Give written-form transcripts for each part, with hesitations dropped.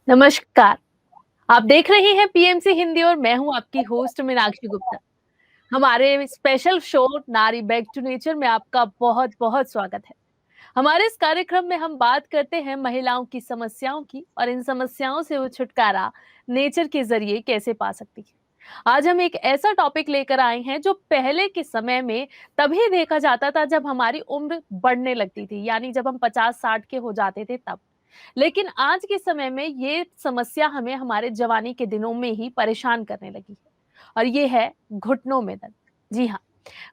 नमस्कार, आप देख रहे हैं पीएमसी हिंदी और मैं हूं आपकी होस्ट मीनाक्षी गुप्ता। हमारे स्पेशल शो नारी बैक टू नेचर में आपका बहुत-बहुत स्वागत है। हमारे इस कार्यक्रम में हम बात करते हैं महिलाओं की समस्याओं की और इन समस्याओं से वो छुटकारा नेचर के जरिए कैसे पा सकती है। आज हम एक ऐसा टॉपिक लेकर आए हैं जो पहले के समय में तभी देखा जाता था जब हमारी उम्र बढ़ने लगती थी, यानी जब हम 50-60 के हो जाते थे तब। लेकिन आज के समय में ये समस्या हमें हमारे जवानी के दिनों में ही परेशान करने लगी है और ये है घुटनों में दर्द। जी हाँ,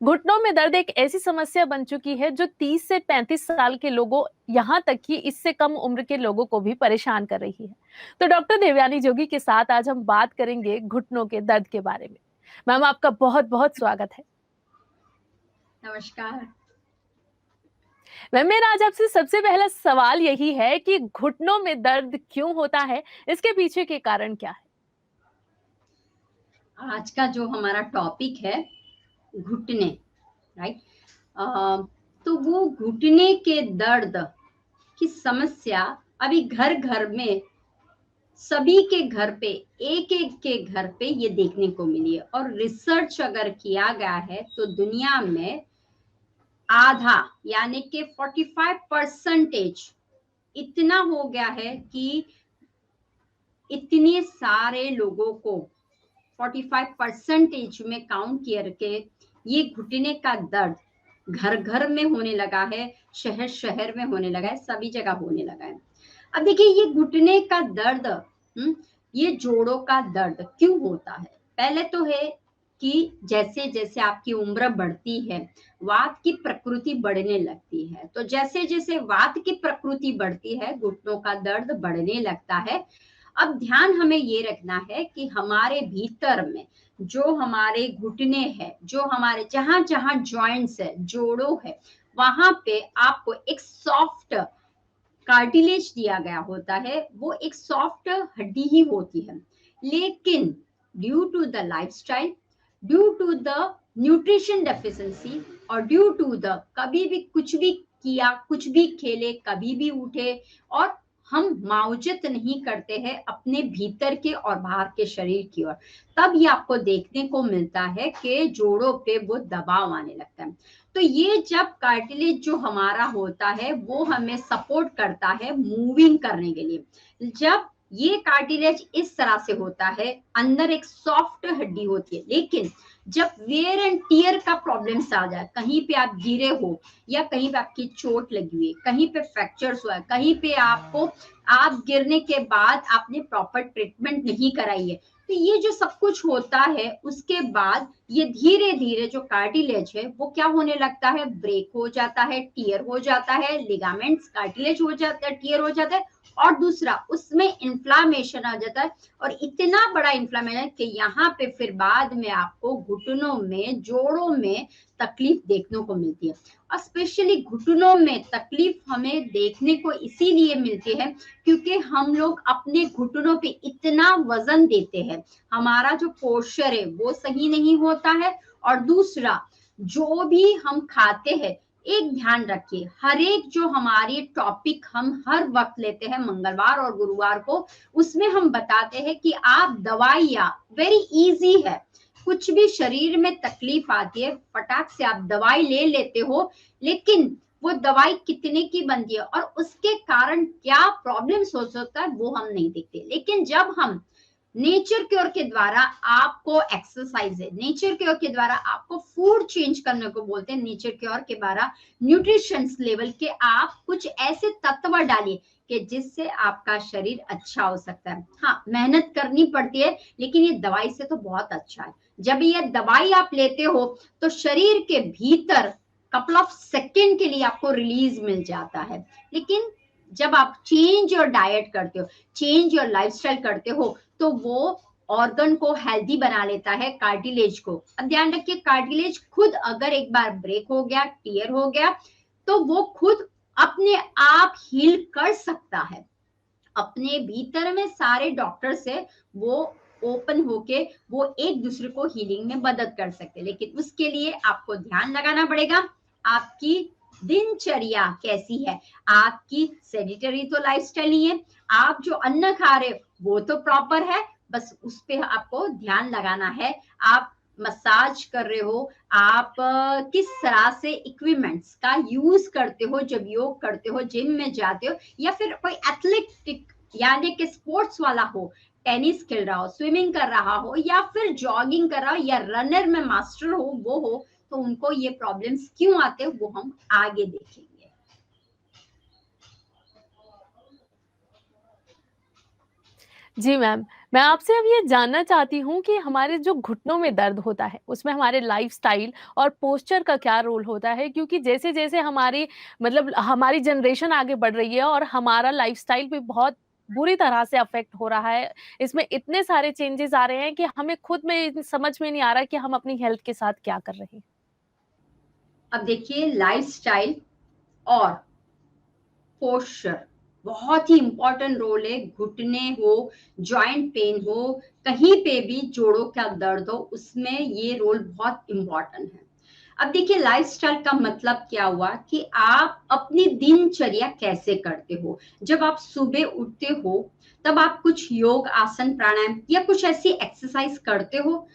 घुटनों में दर्द एक ऐसी समस्या बन चुकी है जो 30 से 35 साल के लोगों, यहाँ तक कि इससे कम उम्र के लोगों को भी परेशान कर रही है। तो डॉक्टर देवयानी जोगी के साथ आज हम बात करेंगे घुटनों के दर्द के बारे में। मैम, आपका बहुत बहुत स्वागत है। नमस्कार मैम, मेरा आज आपसे सबसे पहला सवाल यही है कि घुटनों में दर्द क्यों होता है, इसके पीछे के कारण क्या है? आज का जो हमारा टॉपिक है घुटने, राइट। तो वो घुटने के दर्द की समस्या अभी घर घर में सभी के घर पे एक एक के घर पे ये देखने को मिली है और रिसर्च अगर किया गया है तो दुनिया में आधा यानी कि 45% इतना हो गया है कि इतने सारे लोगों को 45% में काउंट करके ये घुटने का दर्द घर घर में होने लगा है, शहर शहर में होने लगा है, सभी जगह होने लगा है। अब देखिए ये घुटने का दर्द, ये जोड़ों का दर्द क्यों होता है? पहले तो है कि जैसे जैसे आपकी उम्र बढ़ती है वात की प्रकृति बढ़ने लगती है, तो जैसे जैसे वात की प्रकृति बढ़ती है घुटनों का दर्द बढ़ने लगता है। अब ध्यान हमें ये रखना है कि हमारे भीतर में जो हमारे घुटने हैं, जो हमारे जहां जहां जॉइंट्स है, जोड़ों है, वहां पे आपको एक सॉफ्ट कार्टिलेज दिया गया होता है, वो एक सॉफ्ट हड्डी ही होती है। लेकिन due to the lifestyle, due to the nutrition deficiency और ड्यू टू द कभी भी कुछ भी किया, कुछ भी खेले, कभी भी उठे और हम मावजत नहीं करते हैं अपने भीतर के और बाहर के शरीर की ओर, तब ये आपको देखने को मिलता है कि जोड़ों पे वो दबाव आने लगता है। तो ये जब कार्टिलेज जो हमारा होता है वो हमें सपोर्ट करता है मूविंग करने के लिए। जब ये कार्टिलेज इस तरह से होता है, अंदर एक सॉफ्ट हड्डी होती है, लेकिन जब वेयर एंड टियर का प्रॉब्लम्स आ जाए, कहीं पे आप गिरे हो या कहीं पे आपकी चोट लगी हुई है, कहीं पे फ्रैक्चर्स हुआ है, कहीं पे आपको आप गिरने के बाद आपने प्रॉपर ट्रीटमेंट नहीं कराई है, तो ये जो सब कुछ होता है उसके बाद ये धीरे धीरे जो कार्टिलेज है वो क्या होने लगता है, ब्रेक हो जाता है, टियर हो जाता है, लिगामेंट्स कार्टिलेज हो जाता है, टियर हो जाता है और दूसरा उसमें इन्फ्लामेशन आ जाता है और इतना बड़ा इन्फ्लामेशन कि यहाँ पे फिर बाद में आपको घुटनों में, जोड़ों में तकलीफ देखने को मिलती है। और स्पेशली घुटनों में तकलीफ हमें देखने को इसीलिए मिलती है क्योंकि हम लोग अपने घुटनों पे इतना वजन देते हैं, हमारा जो पोस्चर है वो सही नहीं होता है और दूसरा जो भी हम खाते हैं, एक ध्यान रखिए, हर एक जो हमारी टॉपिक हम हर वक्त लेते हैं मंगलवार और गुरुवार को, उसमें हम बताते हैं कि आप दवाइयाँ वेरी इजी है, कुछ भी शरीर में तकलीफ आती है फटाक से आप दवाई ले लेते हो, लेकिन वो दवाई कितने की बनती है और उसके कारण क्या प्रॉब्लम्स हो सकता है वो हम नहीं देखते। लेकिन जब हम नेचर क्योर के द्वारा आपको एक्सरसाइज है, नेचर क्योर के द्वारा आपको फूड चेंज करने को बोलते हैं, नेचर क्योर के द्वारा न्यूट्रिशन लेवल के आप कुछ ऐसे तत्व डालिए कि जिससे आपका शरीर अच्छा हो सकता है। हाँ, मेहनत करनी पड़ती है लेकिन ये दवाई से तो बहुत अच्छा है। जब ये दवाई आप लेते हो तो शरीर के भीतर कपल ऑफ सेकेंड के लिए आपको रिलीज मिल जाता है, लेकिन जब आप चेंज योर डाइट करते हो, चेंज योर लाइफस्टाइल करते हो, तो वो ऑर्गन को हेल्दी बना लेता है, कार्टिलेज को। अब ध्यान रखिए, कार्टिलेज खुद अगर एक बार ब्रेक हो गया, टियर हो गया, तो वो खुद अपने आप हील कर सकता है। अपने भीतर में सारे डॉक्टर से वो ओपन होके वो एक दूसरे को हीलिंग में मदद कर सकते हैं, लेकिन उसके लिए आपको ध्यान लगाना पड़ेगा। आपकी दिनचर्या कैसी है, आपकी सेडिटरी तो लाइफस्टाइल ही है, आप जो अन्न खा रहे हो वो तो प्रॉपर है, बस उस पे आपको ध्यान लगाना है। आप मसाज कर रहे हो, आप किस तरह से इक्विपमेंट्स का यूज करते हो जब योग करते हो, जिम में जाते हो, या फिर कोई एथलेटिक यानी कि स्पोर्ट्स वाला हो, टेनिस खेल रहा हो, स्विमिंग कर रहा हो, या फिर जॉगिंग कर रहा हो, या रनर में मास्टर हो वो हो, तो उनको ये प्रॉब्लम्स क्यों आते हैं वो हम आगे देखेंगे। जी मैम, मैं आपसे अब ये जानना चाहती हूँ कि हमारे जो घुटनों में दर्द होता है, उसमें हमारे लाइफ़स्टाइल और पोस्चर का क्या रोल होता है? क्योंकि जैसे-जैसे हमारी मतलब हमारी जनरेशन आगे बढ़ रही है और हमारा लाइफ़स्टाइल भी बहुत बुरी तरह से अफ़ेक्ट हो रहा है। इसमें इतने सारे चेंजेज़ आ रहे हैं कि हमें खुद में समझ में नहीं आ रहा कि हम अपनी हेल्थ के साथ क्या कर रहे हैं। अब देखिए, लाइफस्टाइल और पोस्चर बहुत ही इंपॉर्टेंट रोल है। घुटने हो, जॉइंट पेन हो, कहीं पे भी जोड़ों का दर्द हो, उसमें ये रोल बहुत इंपॉर्टेंट है। अब देखिए, लाइफस्टाइल का मतलब क्या हुआ कि आप अपनी दिनचर्या कैसे करते हो। जब आप सुबह उठते हो तब आप कुछ योग, आसन, प्राणायाम या कुछ ऐसी एक्सरसाइज करते हो।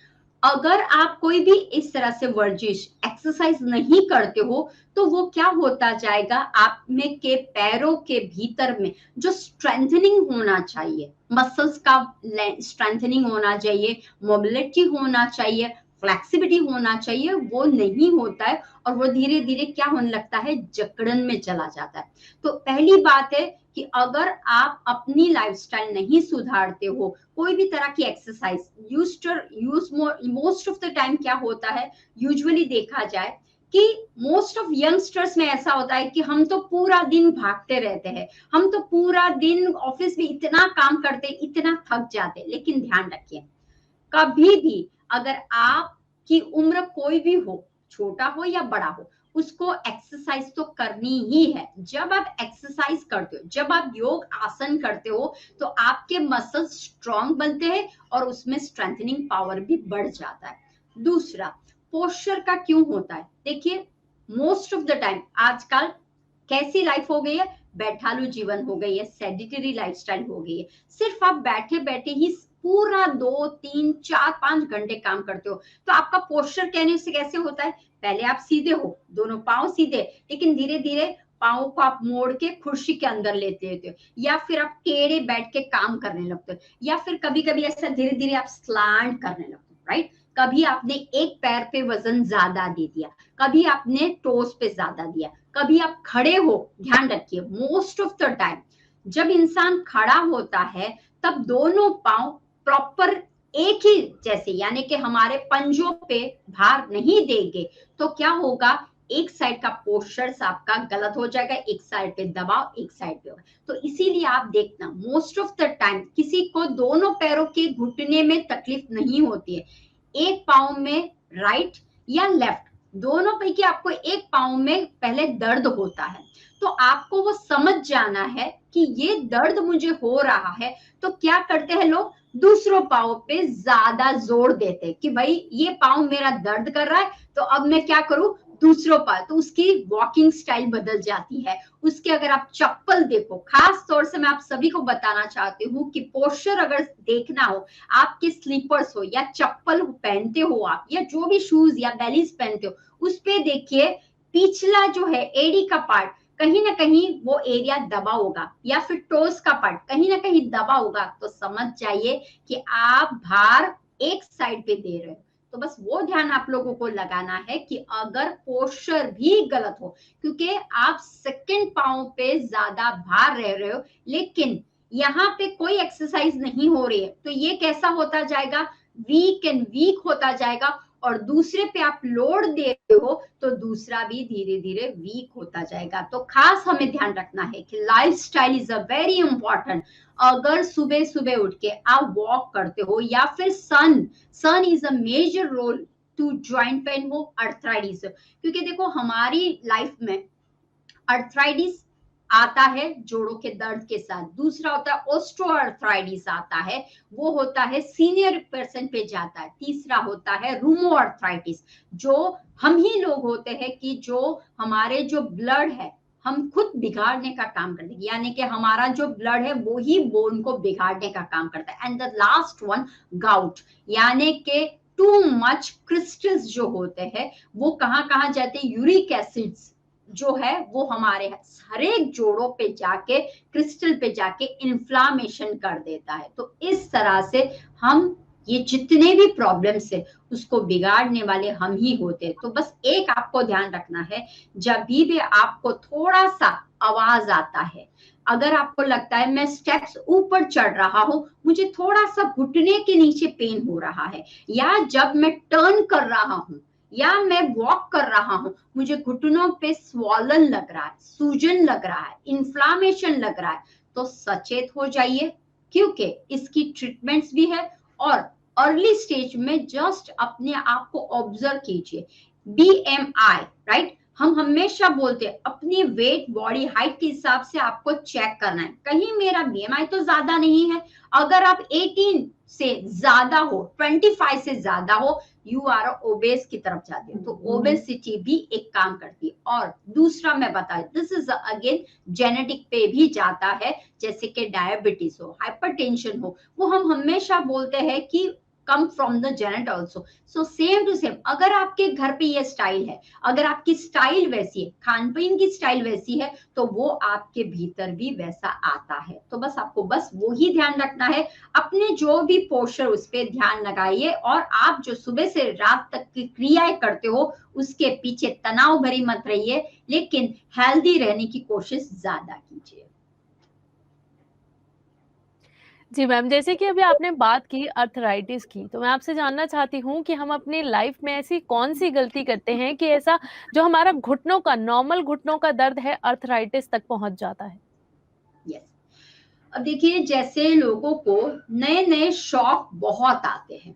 अगर आप कोई भी इस तरह से वर्जिश एक्सरसाइज नहीं करते हो तो वो क्या होता जाएगा, आप में के पैरों के भीतर में जो स्ट्रेंथनिंग होना चाहिए, मसल्स का स्ट्रेंथनिंग होना चाहिए, मोबिलिटी होना चाहिए, फ्लेक्सिबिलिटी होना चाहिए, वो नहीं होता है। और वो धीरे धीरे क्या होने लगता है, जकड़न में चला जाता है। तो पहली बात है कि अगर आप अपनी लाइफस्टाइल नहीं सुधारते हो, कोई भी तरह की exercise use most of the time क्या होता है, यूजुअली देखा जाए कि मोस्ट ऑफ यंगस्टर्स में ऐसा होता है कि हम तो पूरा दिन भागते रहते हैं, हम तो पूरा दिन ऑफिस में इतना काम करते, इतना थक जाते। लेकिन ध्यान रखिए, कभी भी अगर आपकी उम्र कोई भी हो, छोटा हो या बड़ा हो, उसको एक्सरसाइज तो करनी ही है। जब आप एक्सरसाइज करते हो, जब आप योग आसन करते हो, तो आपके मसल्स स्ट्रांग बनते हैं और उसमें स्ट्रेंथनिंग पावर भी बढ़ जाता है। दूसरा, पोस्चर का क्यों होता है, देखिए, मोस्ट ऑफ द टाइम आजकल कैसी लाइफ हो गई है, बैठालू जीवन हो गई है, सेडिटरी लाइफस्टाइल हो गई है। सिर्फ आप बैठे बैठे ही पूरा 2 3 4 5 घंटे काम करते हो, तो आपका पोस्चर कहने से कैसे होता है, पहले आप सीधे हो, दोनों पांव सीधे, लेकिन धीरे धीरे पाँव को आप मोड़ के कुर्सी के अंदर लेते हो, या फिर आप टेढ़े बैठ के काम करने लगते हो, या फिर कभी कभी ऐसा धीरे धीरे आप स्लैंट करने लगते हो, राइट। कभी आपने एक पैर पे वजन ज्यादा दे दिया, कभी आपने टोस पे ज्यादा दिया, कभी आप खड़े हो। ध्यान रखिए, मोस्ट ऑफ द टाइम जब इंसान खड़ा होता है तब दोनों पांव प्रॉपर एक ही जैसे, यानी कि हमारे पंजों पे भार नहीं देंगे, तो क्या होगा, एक साइड का पोस्चर आपका गलत हो जाएगा, एक साइड पे दबाव, एक साइड पे होगा। तो इसीलिए आप देखना, मोस्ट ऑफ द टाइम किसी को दोनों पैरों के घुटने में तकलीफ नहीं होती है, एक पाँव में राइट या लेफ्ट, दोनों पैकी आपको एक पाँव में पहले दर्द होता है। तो आपको वो समझ जाना है कि ये दर्द मुझे हो रहा है, तो क्या करते हैं लोग, दूसरों पाँव पे ज्यादा जोर देते कि भाई ये पाँव मेरा दर्द कर रहा है, तो अब मैं क्या करूं, दूसरों पाँव, तो उसकी वॉकिंग स्टाइल बदल जाती है। उसके अगर आप चप्पल देखो, खास तौर से मैं आप सभी को बताना चाहती हूँ कि पोस्चर अगर देखना हो, आपके स्लीपर्स हो या चप्पल पहनते हो आप, या जो भी शूज या बेलीज पहनते हो, उस पे देखिए पिछला जो है एड़ी का पार्ट, कहीं ना कहीं वो एरिया दबा होगा, या फिर टोस का पार्ट कहीं ना कहीं दबा होगा, तो समझ जाइए कि आप भार एक साइड पे दे रहे हो। तो बस वो ध्यान आप लोगों को लगाना है कि अगर पोस्चर भी गलत हो, क्योंकि आप सेकंड पाँव पे ज्यादा भार रह रहे हो, लेकिन यहाँ पे कोई एक्सरसाइज नहीं हो रही है, तो ये कैसा होता जाएगा, वीक एंड वीक होता जाएगा, और दूसरे पे आप लोड दे रहे हो तो दूसरा भी धीरे धीरे वीक होता जाएगा। तो खास हमें ध्यान रखना है कि lifestyle is a very important. अगर सुबह सुबह उठ के आप वॉक करते हो, या फिर sun is a major role to joint pain हो, अर्थराइटिस, क्योंकि देखो हमारी लाइफ में अर्थराइटिस आता है जोड़ों के दर्द के साथ। दूसरा होता है ऑस्टियोआर्थराइटिस आता है, वो होता है सीनियर पर्सन पे जाता है। तीसरा होता है रूमोआर्थराइटिस, जो हम ही लोग होते हैं कि जो हमारे जो ब्लड है हम खुद बिगाड़ने का काम करते हैं, यानी कि हमारा जो ब्लड है वो ही बोन को बिगाड़ने का काम करता है। And the last one gout, यानी कि टू मच क्रिस्टल्स जो होते हैं वो कहाँ कहाँ जाते हैं, यूरिक एसिड्स जो है वो हमारे हर एक जोड़ों पे जाके क्रिस्टल पे जाके इन्फ्लामेशन कर देता है। तो इस तरह से हम ये जितने भी प्रॉब्लम्स है उसको बिगाड़ने वाले हम ही होते हैं। तो बस एक आपको ध्यान रखना है, जब भी आपको थोड़ा सा आवाज आता है, अगर आपको लगता है मैं स्टेप्स ऊपर चढ़ रहा हूं, मुझे थोड़ा सा घुटने के नीचे पेन हो रहा है, या जब मैं टर्न कर रहा हूं या मैं वॉक कर रहा हूं मुझे घुटनों पे स्वॉलन लग रहा है, सूजन लग रहा है, इन्फ्लामेशन लग रहा है, तो सचेत हो जाइए, क्योंकि इसकी ट्रीटमेंट्स भी है। और अर्ली स्टेज में जस्ट अपने आप को ऑब्जर्व कीजिए। BMI, राइट, हम हमेशा बोलते हैं अपनी वेट बॉडी हाइट के हिसाब से आपको चेक करना है, कहीं मेरा BMI तो ज्यादा नहीं है। अगर आप 18 से ज्यादा हो, 25 से ज्यादा हो, यू आर ओबेस की तरफ जाते हो, तो ओबेसिटी भी एक काम करती है। और दूसरा मैं बता, दिस इज अगेन जेनेटिक पे भी जाता है, जैसे कि डायबिटीज हो, हाइपरटेंशन हो, वो हम हमेशा बोलते हैं कि come from the genetic also. So same to same, अगर आपके घर पे ये स्टाइल है, अगर आपकी स्टाइल वैसी है, खान पीन की स्टाइल वैसी है, तो वो आपके भीतर भी वैसा आता है। तो बस आपको बस वो ही ध्यान रखना है, अपने जो भी पोस्चर उस पर ध्यान लगाइए, और आप जो सुबह से रात तक की क्रियाएं करते हो उसके पीछे तनाव भरी मत रहिए, लेकिन हेल्दी रहने की कोशिश ज्यादा कीजिए। जी मैम, जैसे कि अभी आपने बात की अर्थराइटिस की, तो मैं आपसे जानना चाहती हूँ कि हम अपनी लाइफ में ऐसी कौन-सी गलती करते हैं कि ऐसा जो हमारा घुटनों का नॉर्मल घुटनों का दर्द है अर्थराइटिस तक पहुँच जाता है? यस, अब देखिए, जैसे लोगों को नए नए शौक बहुत आते हैं,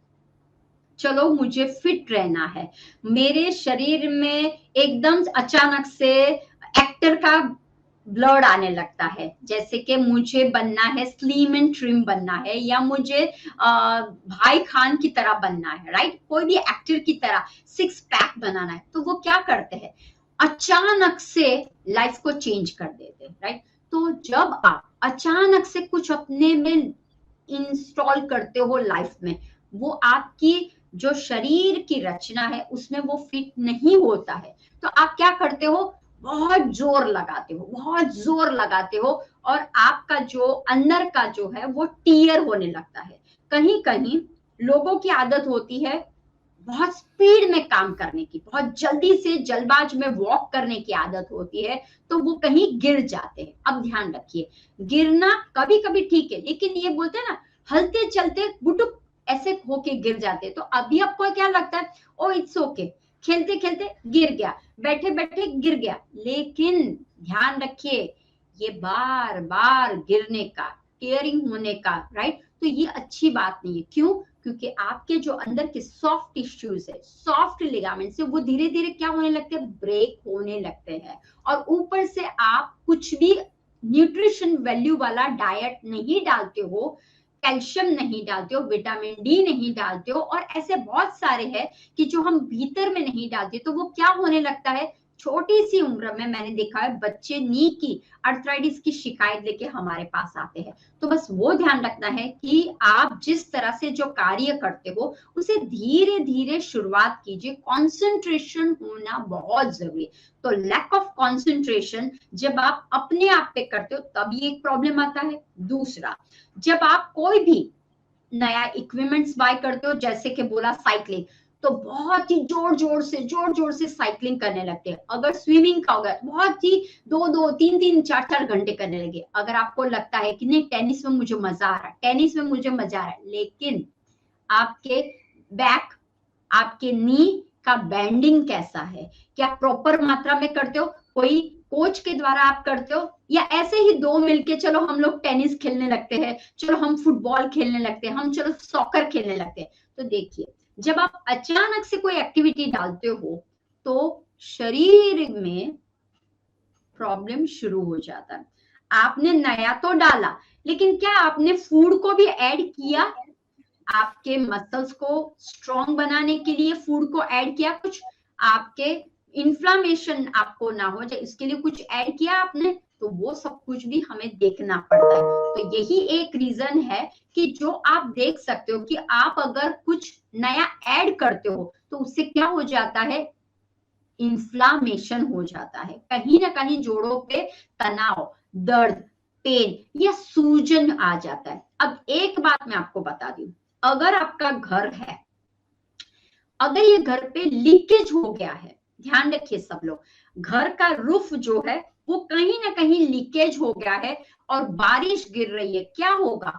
चलो मुझे फिट रहना है, मेरे शरीर में एकदम अचानक से एक्टर का ब्लड आने लगता है, जैसे कि मुझे बनना है स्लिम एंड ट्रिम बनना है, या मुझे भाई खान की तरह बनना है, राइट, कोई भी एक्टर की तरह सिक्स पैक बनाना है, तो वो क्या करते हैं, अचानक से लाइफ को चेंज कर देते हैं, राइट। तो जब आप अचानक से कुछ अपने में इंस्टॉल करते हो लाइफ में, वो आपकी जो शरीर की रचना है उसमें वो फिट नहीं होता है, तो आप क्या करते हो, बहुत जोर लगाते हो, बहुत जोर लगाते हो, और आपका जो अंदर का जो है वो टीयर होने लगता है। कहीं कहीं लोगों की आदत होती है बहुत स्पीड में काम करने की, बहुत जल्दी से जल्दबाज में वॉक करने की आदत होती है, तो वो कहीं गिर जाते हैं। अब ध्यान रखिए, गिरना कभी कभी ठीक है, लेकिन ये बोलते हैं ना, हलते चलते बुटुक ऐसे होके गिर जाते हैं, तो अभी आपको क्या लगता है, ओ इट्स ओके, खेलते खेलते गिर गया, बैठे बैठे गिर गया, लेकिन ध्यान रखिए ये बार बार गिरने का, टीयरिंग होने का, राइट, तो ये अच्छी बात नहीं है। क्यों? क्योंकि आपके जो अंदर के सॉफ्ट टिश्यूज है, सॉफ्ट लिगामेंट्स है, वो धीरे धीरे क्या होने लगते हैं, ब्रेक होने लगते हैं। और ऊपर से आप कुछ भी न्यूट्रिशन वैल्यू वाला डाइट नहीं डालते हो, कैल्शियम नहीं डालते हो, विटामिन डी नहीं डालते हो, और ऐसे बहुत सारे हैं कि जो हम भीतर में नहीं डालते, तो वो क्या होने लगता है, छोटी सी उम्र में मैंने देखा है बच्चे नी की अर्थराइटिस की शिकायत लेके हमारे पास आते हैं। तो बस वो ध्यान रखना है कि आप जिस तरह से जो कार्य करते हो उसे धीरे धीरे शुरुआत कीजिए, कंसंट्रेशन होना बहुत जरूरी है। तो लैक ऑफ कंसंट्रेशन जब आप अपने आप पे करते हो तब ये एक प्रॉब्लम आता है। दूसरा, जब आप कोई भी नया इक्विपमेंट्स बाय करते हो, जैसे कि बोला साइकिलिंग, तो बहुत ही जोर जोर से साइकिलिंग करने लगते हैं। अगर स्विमिंग का होगा बहुत ही 2-2 3-3 4-4 घंटे करने लगे। अगर आपको लगता है कि नहीं टेनिस में मुझे मजा आ रहा है, टेनिस में मुझे मजा आ रहा है, लेकिन आपके बैक, आपके नी का बैंडिंग कैसा है, क्या प्रॉपर मात्रा में करते हो, कोई कोच के द्वारा आप करते हो, या ऐसे ही दो मिलके चलो हम लोग टेनिस खेलने लगते हैं, चलो हम फुटबॉल खेलने लगते हैं, हम चलो सॉकर खेलने लगते हैं। तो देखिए, जब आप अचानक से कोई एक्टिविटी डालते हो तो शरीर में प्रॉब्लम शुरू हो जाता है। आपने नया तो डाला, लेकिन क्या आपने फूड को भी ऐड किया? आपके मसल्स को स्ट्रॉन्ग बनाने के लिए फूड को ऐड किया कुछ? आपके इन्फ्लामेशन आपको ना हो जाए इसके लिए कुछ ऐड किया आपने? तो वो सब कुछ भी हमें देखना पड़ता है। तो यही एक रीजन है कि जो आप देख सकते हो कि आप अगर कुछ नया ऐड करते हो तो उससे क्या हो जाता है, इन्फ्लामेशन हो जाता है, कहीं ना कहीं जोड़ों पे तनाव, दर्द, पेन या सूजन आ जाता है। अब एक बात मैं आपको बता दूं, अगर आपका घर है, अगर ये घर पे लीकेज हो गया है, ध्यान रखिए सब लोग, घर का रूफ जो है वो कहीं ना कहीं लीकेज हो गया है और बारिश गिर रही है, क्या होगा?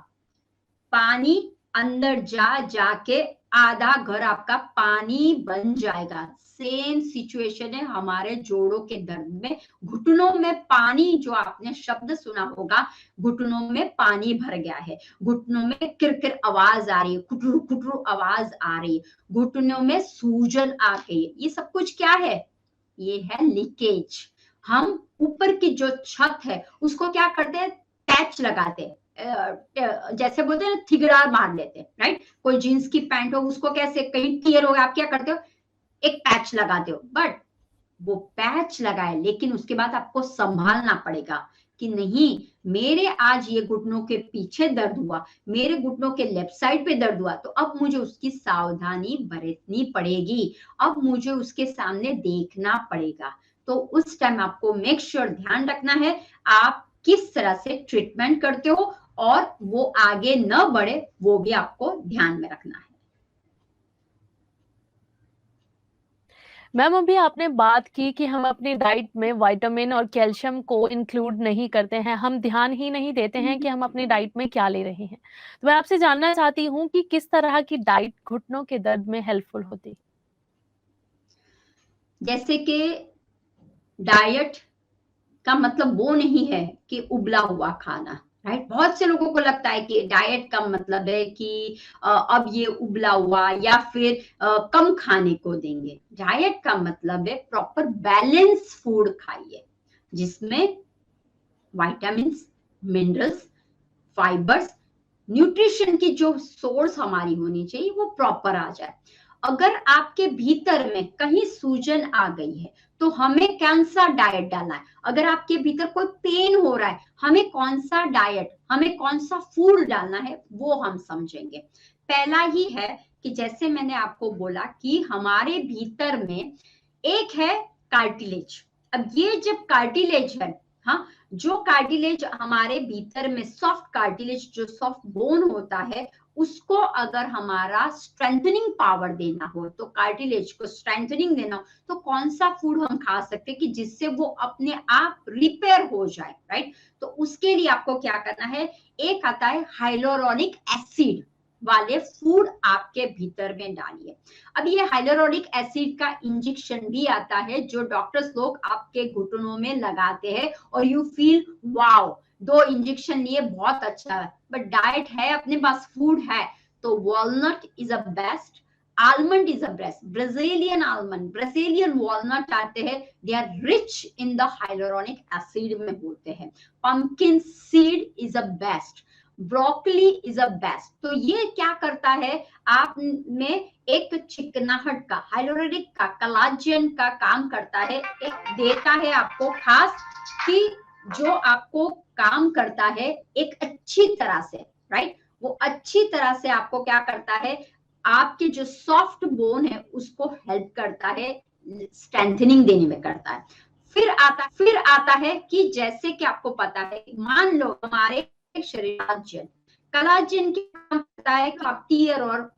पानी अंदर जा जाके आधा घर आपका पानी बन जाएगा। सेम सिचुएशन है हमारे जोड़ों के दर्द में, घुटनों में पानी, जो आपने शब्द सुना होगा, घुटनों में पानी भर गया है, घुटनों में किरकिर आवाज आ रही है, कुटरू कुटरू आवाज आ रही है, घुटनों में सूजन आ गई है, ये सब कुछ क्या है? ये है लीकेज। हम ऊपर की जो छत है उसको क्या करते हैं, पैच लगाते हैं, जैसे बोलते हैं ना, थिगड़ार मार लेते हैं, राइट? कोई जींस की पैंट हो उसको कैसे कहीं टियर हो, आप क्या करते हो, एक पैच लगाते हो। बट वो पैच लगाए लेकिन उसके बाद आपको संभालना पड़ेगा कि नहीं, मेरे आज ये घुटनों के पीछे दर्द हुआ, मेरे घुटनों के लेफ्ट साइड पे दर्द हुआ, तो अब मुझे उसकी सावधानी बरतनी पड़ेगी, अब मुझे उसके सामने देखना पड़ेगा। तो उस टाइम आपको मेक श्योर ध्यान रखना है आप किस तरह से ट्रीटमेंट करते हो और वो आगे न बढ़े, वो भी आपको ध्यान में रखना है। मैम अभी आपने बात की कि हम अपनी डाइट में विटामिन और कैल्शियम को इंक्लूड नहीं करते हैं, हम ध्यान ही नहीं देते हैं कि हम अपनी डाइट में क्या ले रहे हैं। तो मैं आपसे जानना चाहती हूँ कि किस तरह की डाइट घुटनों के दर्द में हेल्पफुल होती? जैसे कि डाइट का मतलब वो नहीं है कि उबला हुआ खाना, राइट? बहुत से लोगों को लगता है कि डाइट का मतलब है कि अब ये उबला हुआ या फिर कम खाने को देंगे। डाइट का मतलब है प्रॉपर बैलेंस फूड खाइए जिसमें विटामिन्स, मिनरल्स, फाइबर्स, न्यूट्रिशन की जो सोर्स हमारी होनी चाहिए वो प्रॉपर आ जाए। अगर आपके भीतर में कहीं सूजन आ गई है तो हमें कौन सा डाइट डालना है? अगर आपके भीतर कोई पेन हो रहा है, हमें कौन सा डाइट, हमें कौन सा फूड डालना है वो हम समझेंगे। पहला ही है कि जैसे मैंने आपको बोला कि हमारे भीतर में एक है कार्टिलेज। अब ये जब कार्टिलेज है, हाँ, जो कार्टिलेज हमारे भीतर में सॉफ्ट कार्टिलेज, जो सॉफ्ट बोन होता है, उसको अगर हमारा स्ट्रेंथनिंग पावर देना हो, तो कार्टिलेज को स्ट्रेंथनिंग देना हो, तो कौन सा फूड हम खा सकते हैं कि जिससे वो अपने आप रिपेयर हो जाए, राइट? तो उसके लिए आपको क्या करना है, एक आता है हाइलोरोनिक एसिड वाले फूड आपके भीतर में डालिए। अब ये हाइलोरोनिक एसिड का इंजेक्शन भी आता है जो डॉक्टर्स लोग आपके घुटनों में लगाते हैं और यू फील वाओ, 2 इंजेक्शन लिए बहुत अच्छा है। बट डाइट है अपने पास, फूड है, तो walnut is a best, almond is a best, Brazilian almond, Brazilian walnut आते हैं, they are rich in the hyaluronic acid में होते हैं। Pumpkin seed is a best, broccoli is a best. तो ये क्या करता है, आप में एक चिकनाहट का, हाइलोरोनिक का, कोलाजन का काम करता है, एक देता है आपको खास कि जो आपको काम करता है एक अच्छी तरह से, राइट? वो अच्छी तरह से आपको क्या करता है, आपके जो सॉफ्ट बोन है उसको हेल्प करता है, स्ट्रेंथनिंग देने में करता है। फिर आता है कि जैसे कि आपको पता है, मान लो हमारे शरीर कोलाजन, कोलाजन क्या काम करता है कि आप टीयर और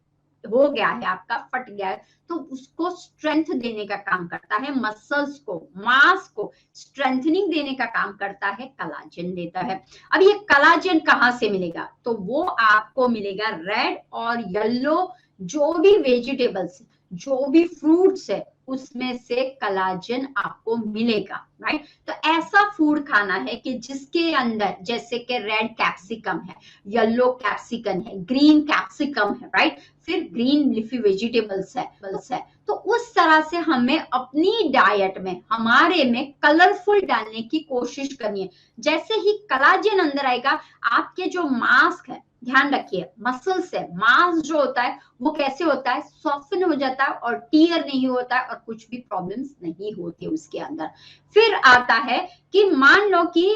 हो गया है आपका, फट गया है, तो उसको स्ट्रेंथ देने का काम करता है, मसल्स को, मांस को स्ट्रेंथनिंग देने का काम करता है, कोलाजन देता है। अब ये कोलाजन कहाँ से मिलेगा? तो वो आपको मिलेगा रेड और येलो जो भी वेजिटेबल्स, जो भी फ्रूट्स है उसमें से कोलाजन आपको मिलेगा, राइट। तो ऐसा फूड खाना है कि जिसके अंदर जैसे कि रेड कैप्सिकम है, येलो कैप्सिकम है, ग्रीन कैप्सिकम है, राइट, फिर ग्रीन लीफी वेजिटेबल्स है। तो उस तरह से हमें अपनी डाइट में, हमारे में कलरफुल डालने की कोशिश करनी है। जैसे ही कोलाजन अंदर आएगा, आपके जो मांस है, ध्यान रखिए, मसल्स है, मांस जो होता है वो कैसे होता है, सॉफ्टन हो जाता है और टीयर नहीं होता है और कुछ भी प्रॉब्लम्स नहीं होती उसके अंदर। फिर आता है कि मान लो कि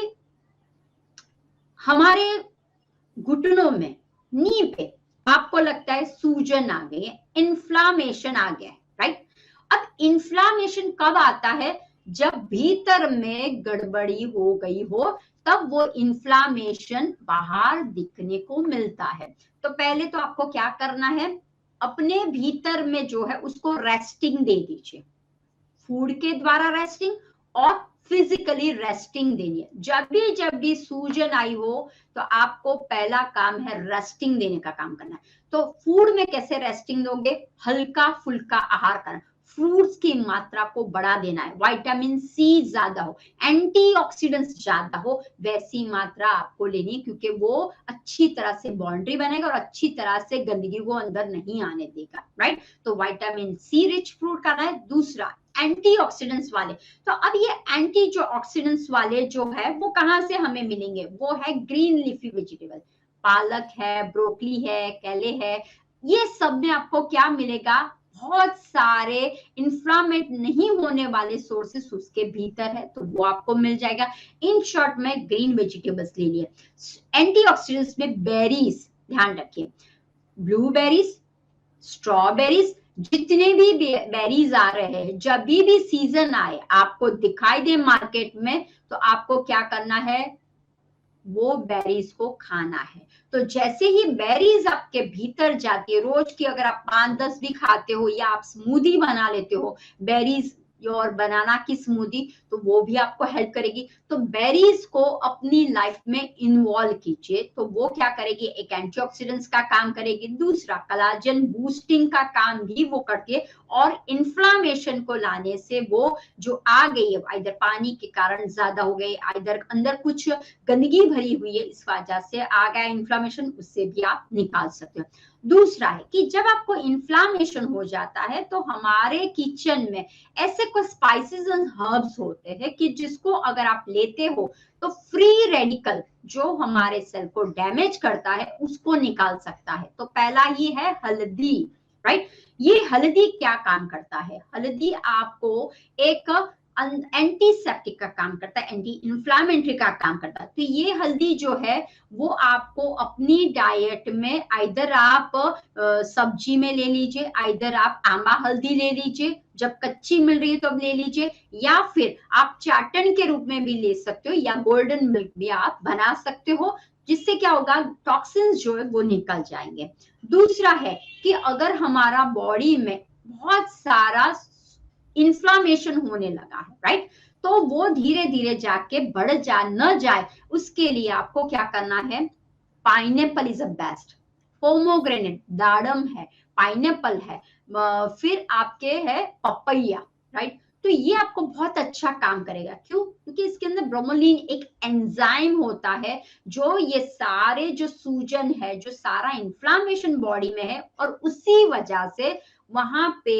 हमारे घुटनों में, नी पे आपको लगता है सूजन आ गई है, इन्फ्लामेशन आ गया है, राइट। अब इन्फ्लामेशन कब आता है, जब भीतर में गड़बड़ी हो गई हो, तब वो इन्फ्लामेशन बाहर दिखने को मिलता है। तो पहले तो आपको क्या करना है, अपने भीतर में जो है उसको रेस्टिंग दे दीजिए, फूड के द्वारा रेस्टिंग और फिजिकली रेस्टिंग देनी है। जब भी सूजन आई हो तो आपको पहला काम है रेस्टिंग देने का काम करना है। तो फूड में कैसे रेस्टिंग दोगे, हल्का फुल्का आहार करना, फ्रूट्स की मात्रा को बढ़ा देना है, विटामिन सी ज्यादा हो, एंटीऑक्सीडेंट्स ज्यादा हो, वैसी मात्रा आपको लेनी है, क्योंकि वो अच्छी तरह से बाउंड्री बनाएगा और अच्छी तरह से गंदगी को अंदर नहीं आने देगा, राइट। तो विटामिन सी रिच फ्रूट खाना है। दूसरा, एंटीऑक्सीडेंट्स वाले। तो अब ये एंटी जो ऑक्सीडेंट्स वाले जो है वो कहां से हमें मिलेंगे, वो है ग्रीन लीफी वेजिटेबल, पालक है, ब्रोकली है, केले है, ये सब में आपको क्या मिलेगा, बहुत सारे इन्फ्लामेट नहीं होने वाले सोर्सेस उसके भीतर है, तो वो आपको मिल जाएगा। इन शॉर्ट में ग्रीन वेजिटेबल्स ले लिए। एंटीऑक्सीडेंट्स में बेरीज ध्यान रखिए, ब्लूबेरीज, स्ट्रॉबेरीज, जितने भी बेरीज आ रहे हैं, जब भी सीजन आए आपको दिखाई दे मार्केट में, तो आपको क्या करना है, वो बेरीज को खाना है। तो जैसे ही बेरीज आपके भीतर जाती है, रोज की अगर आप 5-10 भी खाते हो या आप स्मूदी बना लेते हो बेरीज और बनाना की स्मूदी, तो वो भी आपको हेल्प करेगी। तो बेरीज को अपनी लाइफ में इन्वॉल्व कीजिए, तो वो क्या करेगी, एक एंटीऑक्सीडेंट्स का काम करेगी, दूसरा कोलाजन बूस्टिंग का काम भी वो करती है, और इन्फ्लामेशन को लाने से वो जो आ गई है, इधर पानी के कारण ज्यादा हो गई, इधर अंदर कुछ गंदगी भरी हुई है, इस वजह से आ गया इन्फ्लामेशन, उससे भी आप निकाल सकते हो। दूसरा है कि जब आपको इन्फ्लामेशन हो जाता है, तो हमारे किचन में ऐसे कुछ स्पाइसेस एंड हर्ब्स होते हैं कि जिसको अगर आप लेते हो तो फ्री रेडिकल जो हमारे सेल को डैमेज करता है उसको निकाल सकता है। तो पहला ये है हल्दी, राइट। ये हल्दी क्या काम करता है, हल्दी आपको एक एंटीसेप्टिक का काम करता है, एंटी इन्फ्लामेटरी का काम करता है। तो ये हल्दी जो है वो आपको अपनी डाइट में, आइदर आप सब्जी में ले लीजिए, आइदर आप आमा हल्दी ले लीजिए, जब कच्ची मिल रही है तो अब ले लीजिए, या फिर आप चाटन के रूप में भी ले सकते हो, या गोल्डन मिल्क भी आप बना सकते हो, जिससे क्या होगा, टॉक्सिन्स जो है वो निकल जाएंगे। दूसरा है कि अगर हमारा बॉडी में बहुत सारा इन्फ्लामेशन होने लगा है, राइट, तो वो धीरे धीरे जाके बढ़ न जाए, उसके लिए आपको क्या करना है, pineapple is a best, pomegranate दाड़म है, पाइनएप्पल है, फिर आपके है पपैया, राइट। तो ये आपको बहुत अच्छा काम करेगा, क्यों, क्योंकि इसके अंदर ब्रोमोलिन एक एंजाइम होता है जो ये सारे जो सूजन है, जो सारा इन्फ्लामेशन बॉडी में है, और उसी वजह से वहां पे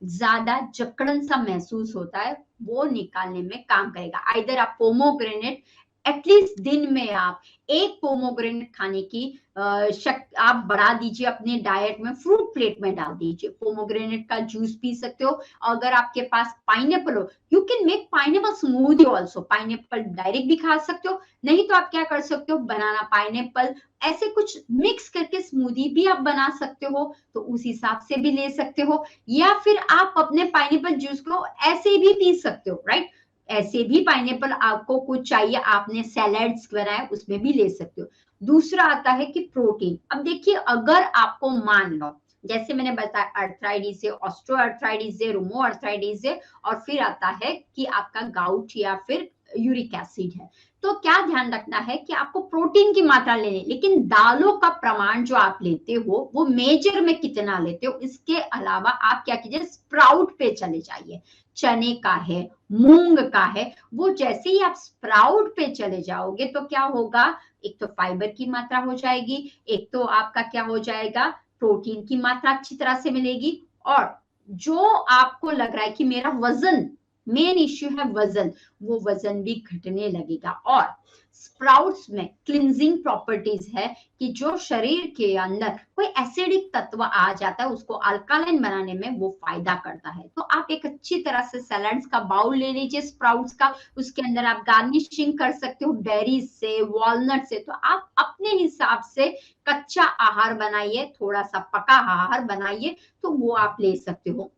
ज्यादा जकड़न सा महसूस होता है, वो निकालने में काम करेगा। आइदर आप पोमोग्रेनेट एटलीस्ट दिन में आप एक पोमोग्रेनेट खाने की आप बढ़ा दीजिए अपने डाइट में, फ्रूट प्लेट में डाल दीजिए, पोमोग्रेनेट का जूस पी सकते हो। अगर आपके पास पाइनएप्पल हो, you can make pineapple smoothie also, pineapple direct भी खा सकते हो, नहीं तो आप क्या कर सकते हो, बनाना पाइनएप्पल ऐसे कुछ मिक्स करके स्मूदी भी आप बना सकते हो, तो उस हिसाब से भी ले सकते हो, या फिर आप अपने पाइनएप्पल जूस को ऐसे भी पी सकते हो, राइट। ऐसे भी पाइनएप्पल आपको कुछ चाहिए, आपने सैलेड्स बनाए उसमें भी ले सकते हो। दूसरा आता है कि प्रोटीन। अब देखिए, अगर आपको मान लो, जैसे मैंने बताया, अर्थराइटिस है, ऑस्ट्रो अर्थराइटिस है, रूमो अर्थराइटिस है, और फिर आता है कि आपका गाउट या फिर यूरिक एसिड है। तो क्या ध्यान रखना है कि आपको प्रोटीन की मात्रा लेनी, लेकिन दालों का प्रमाण जो आप लेते हो वो मेजर में कितना लेते हो। इसके अलावा आप क्या कीजिए, स्प्राउट पे चले जाइए। चने का है, मूंग का है, वो जैसे ही आप स्प्राउट पे चले जाओगे तो क्या होगा, एक तो फाइबर की मात्रा हो जाएगी, एक तो आपका क्या हो जाएगा, प्रोटीन की मात्रा अच्छी तरह से मिलेगी। और जो आपको लग रहा है कि मेरा वजन, मेन इश्यू है वजन, वो वजन भी घटने लगेगा। और स्प्राउट्स में क्लिंजिंग प्रॉपर्टीज है कि जो शरीर के अंदर कोई एसिडिक तत्व आ जाता है उसको अल्कालाइन बनाने में वो फायदा करता है। तो आप एक अच्छी तरह से सैलड्स का बाउल ले लीजिए स्प्राउट्स का, उसके अंदर आप गार्निशिंग कर सकते हो बेरीज से, वॉलनट से। तो आप अपने हिसाब से कच्चा आहार बनाइए, थोड़ा सा पका आहार बनाइए, तो वो आप ले सकते हो।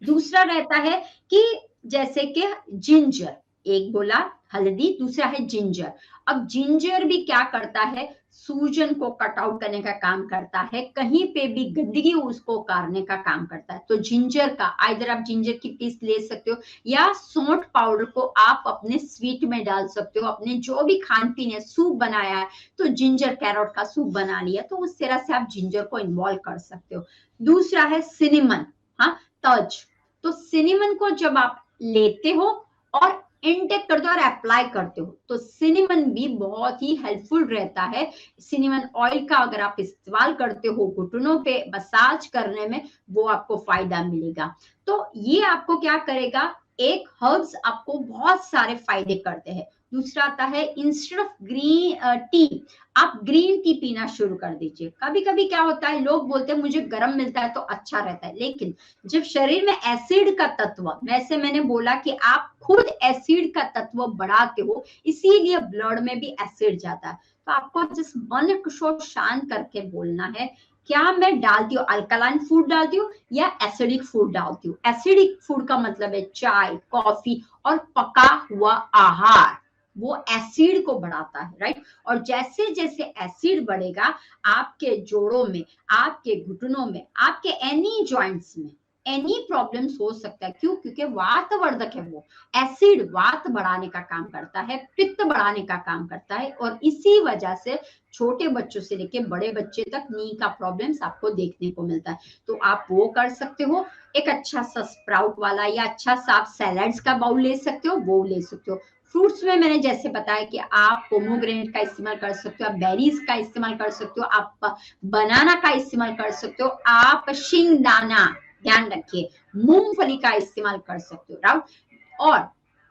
दूसरा रहता है कि जैसे कि जिंजर, एक बोला हल्दी, दूसरा है जिंजर। अब जिंजर भी क्या करता है, सूजन को कट आउट करने का काम करता है, कहीं पे भी गंदगी उसको काटने का काम करता है। तो जिंजर का आइदर आप जिंजर की पीस ले सकते हो या सौंठ पाउडर को आप अपने स्वीट में डाल सकते हो। अपने जो भी खान पीन है, सूप बनाया है तो जिंजर कैरोट का सूप बना लिया, तो उस तरह से आप जिंजर को इन्वॉल्व कर सकते हो। दूसरा है सिनेमन, हाँ, तज। तो सिनेमन को जब आप लेते हो और इनटेक करते हो और अप्लाई करते हो तो सिनेमन भी बहुत ही हेल्पफुल रहता है। सिनेमन ऑयल का अगर आप इस्तेमाल करते हो घुटनों पे मसाज करने में, वो आपको फायदा मिलेगा। तो ये आपको क्या करेगा, एक हर्ब्स आपको बहुत सारे फायदे करते हैं। दूसरा आता है इंस्टेड ऑफ ग्रीन टी, आप ग्रीन टी पीना शुरू कर दीजिए। कभी कभी क्या होता है, लोग बोलते हैं मुझे गर्म मिलता है तो अच्छा रहता है, लेकिन जब शरीर में एसिड का तत्व, वैसे मैंने बोला कि आप खुद एसिड का तत्व बढ़ाते हो, इसीलिए ब्लड में भी एसिड जाता है। तो आपको जिस मन को शांत करके बोलना है, क्या मैं डालती हूँ अल्कलाइन फूड डालती हूँ या एसिडिक फूड डालती हूँ। एसिडिक फूड का मतलब है चाय, कॉफी और पका हुआ आहार, वो एसिड को बढ़ाता है, राइट। और जैसे जैसे एसिड बढ़ेगा आपके जोड़ों में, आपके घुटनों में, आपके एनी जॉइंट्स में एनी प्रॉब्लम्स हो सकता है। क्यों? क्योंकि वातवर्धक है, वो एसिड वात बढ़ाने का काम करता है, पित्त बढ़ाने का काम करता है। और इसी वजह से छोटे बच्चों से लेके बड़े बच्चे तक नी का प्रॉब्लम्स आपको देखने को मिलता है। तो आप वो कर सकते हो, एक अच्छा सा स्प्राउट वाला या अच्छा सा आप सैलड्स का बाउल ले सकते हो, वो ले सकते हो। फ्रूट्स में मैंने जैसे बताया कि आप पोमोग्रेनेट का इस्तेमाल कर सकते हो, आप बेरीज का इस्तेमाल कर सकते हो, आप बनाना का इस्तेमाल कर सकते हो, आप शिंगदाना, ध्यान रखिए, मूंगफली का इस्तेमाल कर सकते हो, राइट। और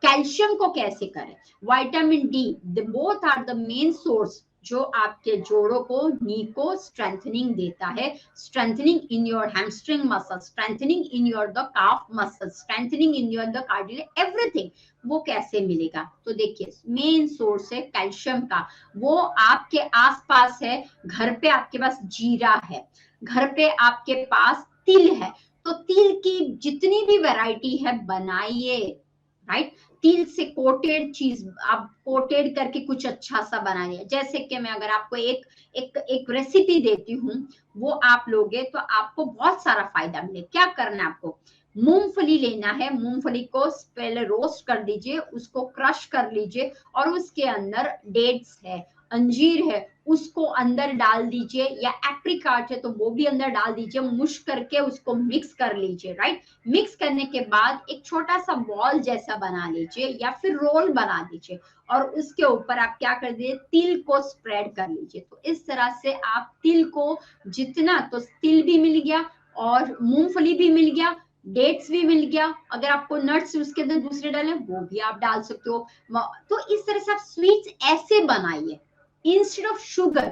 कैल्शियम को कैसे करें, vitamin D, both are the main source जो आपके जोड़ों को, नी को स्ट्रेंथनिंग देता है। Strengthening in your hamstring muscle, strengthening in your the calf muscle, strengthening in your the cardiac, everything. वो कैसे मिलेगा, तो देखिए मेन सोर्स है कैल्शियम का, वो आपके आसपास है। घर पे आपके पास जीरा है, घर पे आपके पास तिल है, तो तिल की जितनी भी वैरायटी है बनाइए, राइट। तिल से कोटेड चीज आप कोटेड करके कुछ अच्छा सा बनाइए। जैसे कि मैं अगर आपको एक एक एक रेसिपी देती हूँ, वो आप लोगे तो आपको बहुत सारा फायदा मिले। क्या करना है आपको, मूंगफली लेना है, मूंगफली को पहले रोस्ट कर दीजिए, उसको क्रश कर लीजिए, और उसके अंदर डेट्स है, अंजीर है, उसको अंदर डाल दीजिए, या एप्रिकॉट है तो वो भी अंदर डाल दीजिए, मुश करके उसको मिक्स कर लीजिए, राइट। मिक्स करने के बाद एक छोटा सा बॉल जैसा बना लीजिए या फिर रोल बना दीजिए, और उसके ऊपर आप क्या कर दीजिए, तिल को स्प्रेड कर लीजिए। तो इस तरह से आप तिल को जितना, तो तिल भी मिल गया और मूंगफली भी मिल गया, डेट्स भी मिल गया, अगर आपको नट्स उसके अंदर दूसरे डाले वो भी आप डाल सकते हो। तो इस तरह से आप स्वीट्स ऐसे बनाइए, इंस्टेड ऑफ शुगर,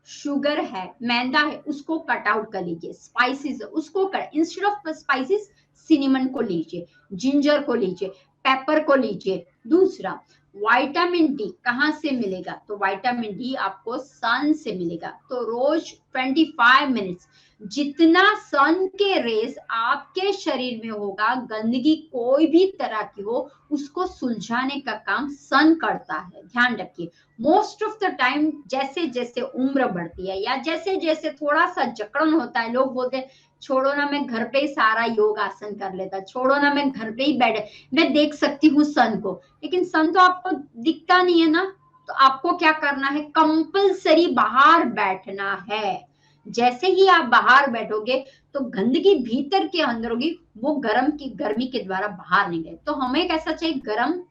शुगर है, मैदा है, उसको कट आउट कर लीजिए, स्पाइसेस उसको कर, इंस्टेड ऑफ स्पाइसेस सिनेमन को लीजिए, जिंजर को लीजिए, पेपर को लीजिए। दूसरा, विटामिन डी कहाँ से मिलेगा, तो विटामिन डी आपको सन से मिलेगा। तो रोज 25 मिनट्स जितना सन के रेस आपके शरीर में होगा, गंदगी कोई भी तरह की हो, उसको सुलझाने का काम सन करता है। ध्यान रखिए, मोस्ट ऑफ द टाइम जैसे जैसे उम्र बढ़ती है या जैसे जैसे थोड़ा सा जकड़न होता है, लोग बोलते हैं छोड़ो ना, मैं घर पे ही सारा योग आसन कर लेता, छोड़ो ना, मैं घर पे ही बैठ, मैं देख सकती हूँ सन को। लेकिन सन तो आपको दिखता नहीं है ना, तो आपको क्या करना है, कंपल्सरी बाहर बैठना है। जैसे ही आप बाहर बैठोगे तो गंदगी भीतर के अंदर होगी, वो गर्मी के द्वारा बाहर निकले। तो हमें कैसा चाहिए, गरम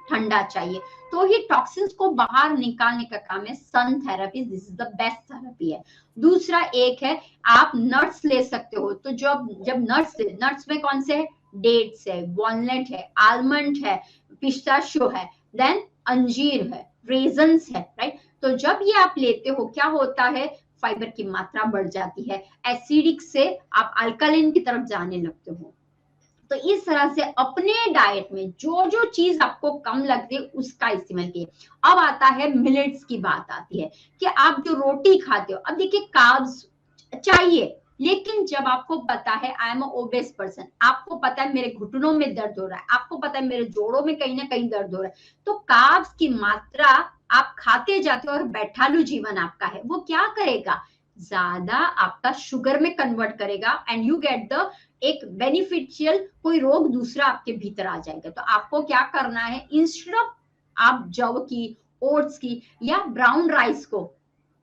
ठंडा चाहिए, तो ही टॉक्सिन्स को बाहर निकालने का काम है sun therapy. This is the best therapy है। दूसरा एक है, आप नट्स ले सकते हो। तो जब नट्स में कौन से है, डेट्स है, वॉलनट है, आलमंड है, पिस्ताशियो है, देन अंजीर है, रेजन्स है, राइट। तो जब ये आप लेते हो, क्या होता है, फाइबर की मात्रा बढ़ जाती है, एसिडिक से आप अल्कलाइन की तरफ जाने लगते हो। तो इस तरह से अपने डाइट में जो जो चीज आपको कम लगती है उसका इस्तेमाल कीजिए। अब आता है मिलेट्स की बात आती है कि आप जो रोटी खाते हो, अब देखिए कार्ब्स चाहिए, लेकिन जब आपको पता है आई एम ओबेस पर्सन, आपको पता है मेरे घुटनों में दर्द हो रहा है, आपको पता है मेरे जोड़ों में कहीं ना कहीं दर्द हो रहा है, तो कार्ब्स की मात्रा आप खाते जाते हो और बैठालू जीवन आपका है, वो क्या करेगा, ज्यादा आपका शुगर में कन्वर्ट करेगा एंड यू गेट द एक बेनिफिशियल कोई रोग दूसरा आपके भीतर आ जाएगा। तो आपको क्या करना है, इंस्टेड ऑफ आप जव की, ओट्स की या ब्राउन राइस को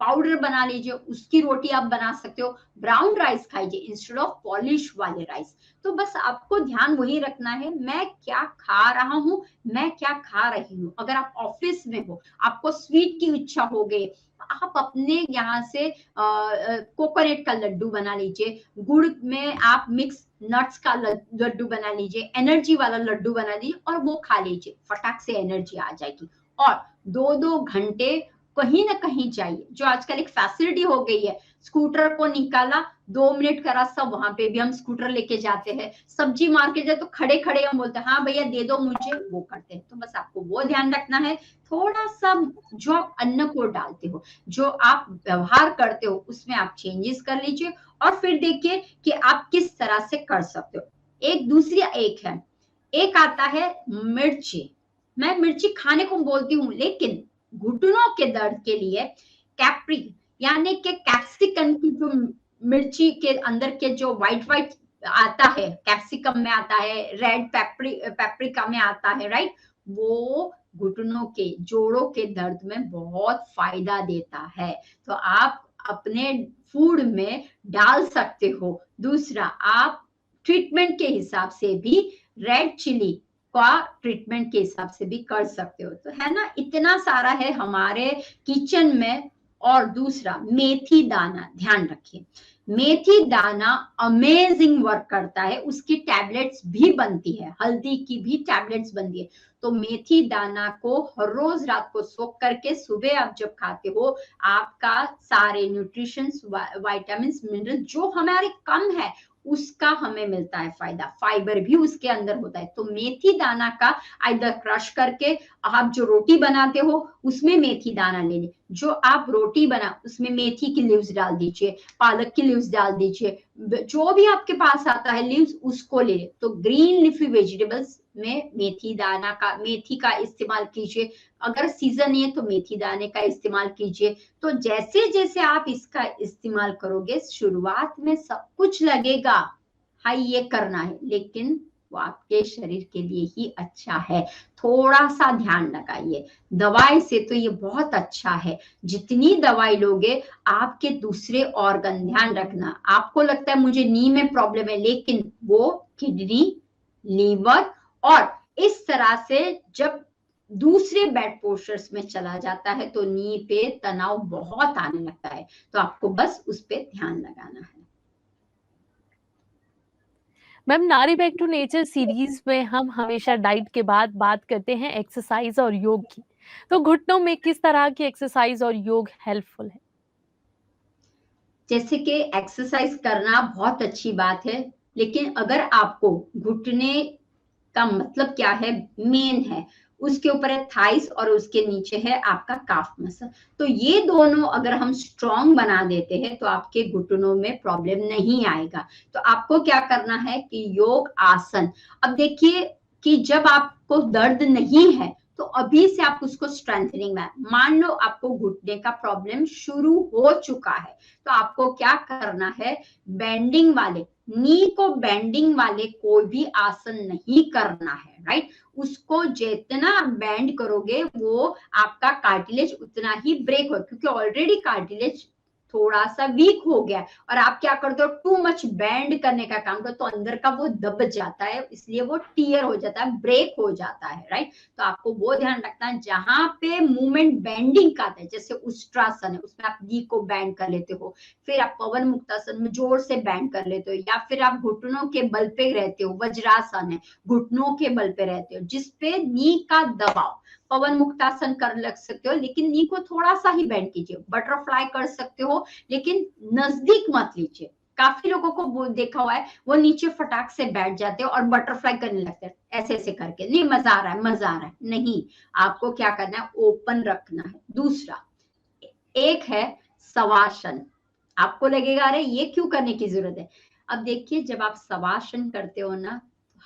पाउडर बना लीजिए, उसकी रोटी आप बना सकते हो, ब्राउन राइस खाइए इंस्टेड ऑफ पॉलिश वाले राइस। तो बस आपको ध्यान वही रखना है, मैं क्या खा रहा हूं, मैं क्या खा रही हूँ। अगर आप ऑफिस में हो, आपको स्वीट की इच्छा हो गई, आप अपने यहाँ से कोकोनट का लड्डू बना लीजिए, गुड़ में आप मिक्स नट्स का लड्डू बना लीजिए, एनर्जी वाला लड्डू बना लीजिए और वो खा लीजिए, फटाक से एनर्जी आ जाएगी। और 2-2 घंटे कहीं ना कहीं जाइए, जो आजकल एक फैसिलिटी हो गई है, स्कूटर को निकाला, 2 मिनट का रास्ता, वहां पे भी हम स्कूटर लेके जाते हैं, सब्जी मार्केट जाए तो खड़े खड़े हम बोलते हैं हाँ भैया दे दो मुझे, वो करते हैं। तो बस आपको वो ध्यान रखना है, थोड़ा सा जो आप अन्न को डालते हो, जो आप व्यवहार करते हो, उसमें आप चेंजेस कर लीजिए और फिर देखिए कि आप किस तरह से कर सकते हो। एक दूसरी एक है, एक आता है मिर्ची। मैं मिर्ची खाने को बोलती हूँ, लेकिन घुटनों के दर्द के लिए कैप्री यानी कि कैप्सिकम की जो मिर्ची के अंदर के जो व्हाइट व्हाइट आता है, कैप्सिकम में आता है, रेड पेपरिका में आता है, राइट, वो घुटनों के जोड़ों के दर्द में बहुत फायदा देता है। तो आप अपने फूड में डाल सकते हो। दूसरा, आप ट्रीटमेंट के हिसाब से भी रेड चिली का ट्रीटमेंट के हिसाब से भी कर सकते हो। तो है ना, इतना सारा है हमारे किचन में। और दूसरा, मेथी दाना, ध्यान रखिए, मेथी दाना अमेजिंग वर्क करता है, उसकी टैबलेट्स भी बनती है, हल्दी की भी टैबलेट्स बनती है। तो मेथी दाना को हर रोज रात को सोख करके सुबह आप जब खाते हो, आपका सारे न्यूट्रिशंस, विटामिन, मिनरल जो हमारे कम है उसका हमें मिलता है फायदा, फाइबर भी उसके अंदर होता है। तो मेथी दाना का आइदर क्रश करके, आप जो रोटी बनाते हो उसमें मेथी दाना ले लीजिए, जो आप रोटी बना उसमें मेथी की लीव्स डाल दीजिए, पालक की लीव्स डाल दीजिए, जो भी आपके पास आता है लीव्स उसको ले। तो ग्रीन लीफी वेजिटेबल्स में मेथी का इस्तेमाल कीजिए, अगर सीजन नहीं है तो मेथी दाने का इस्तेमाल कीजिए। तो जैसे जैसे आप इसका इस्तेमाल करोगे, शुरुआत में सब कुछ लगेगा हाँ ये करना है, लेकिन वो आपके शरीर के लिए ही अच्छा है। थोड़ा सा ध्यान लगाइए, दवाई से तो ये बहुत अच्छा है, जितनी दवाई लोगे आपके दूसरे ऑर्गन, ध्यान रखना, आपको लगता है मुझे नी में प्रॉब्लम है, लेकिन वो किडनी, लीवर और इस तरह से जब दूसरे बेड पोस्चर्स में चला जाता है तो नी पे तनाव बहुत आने लगता है। तो आपको बस उस पे ध्यान लगाना है। मैम, नारी बैक टू नेचर सीरीज में हम हमेशा डाइट के बाद बात करते हैं एक्सरसाइज और योग की। तो घुटनों में किस तरह की एक्सरसाइज और योग हेल्पफुल है? जैसे कि एक्सरसाइज करना बहुत अच्छी बात है, लेकिन अगर आपको घुटने का मतलब क्या है, मेन है उसके ऊपर है थाइस और उसके नीचे है आपका काफ मसल। तो ये दोनों अगर हम स्ट्रॉन्ग बना देते हैं तो आपके घुटनों में प्रॉब्लम नहीं आएगा। तो आपको क्या करना है कि योग आसन, अब देखिए कि जब आपको दर्द नहीं है तो अभी से आप उसको स्ट्रेंथनिंग में, मान लो आपको घुटने का प्रॉब्लम शुरू हो चुका है तो आपको क्या करना है, बेंडिंग वाले, नी को बेंडिंग वाले कोई भी आसन नहीं करना है, राइट। उसको जितना आप बेंड करोगे वो आपका कार्टिलेज उतना ही ब्रेक हो, क्योंकि ऑलरेडी कार्टिलेज थोड़ा सा वीक हो गया है और आप क्या करते हो, टू मच बेंड करने का काम करते हो तो अंदर का वो दब जाता है, इसलिए वो टीयर हो जाता है, ब्रेक हो जाता है, राइट। तो आपको वो ध्यान रखना है जहां पे मूवमेंट बेंडिंग का आता है, जैसे उष्ट्रासन है उसमें आप नी को बेंड कर लेते हो, फिर आप पवन मुक्तासन में जोर से बैंड कर लेते हो, या फिर आप घुटनों के बल पे रहते हो, वज्रासन है घुटनों के बल पे रहते हो जिसपे नी का दबाव, पवन मुक्तासन कर लग सकते हो लेकिन नी को थोड़ा सा ही बैंड कीजिए, बटरफ्लाई कर सकते हो लेकिन नजदीक मत लीजिए। काफी लोगों को देखा हुआ है वो नीचे फटाक से बैठ जाते हैं और बटरफ्लाई करने लगते हैं ऐसे ऐसे करके, नहीं मजा आ रहा है मजा आ रहा है, नहीं, आपको क्या करना है, ओपन रखना है। दूसरा एक है शवासन, आपको लगेगा अरे ये क्यों करने की जरूरत है, अब देखिए जब आप शवासन करते हो ना,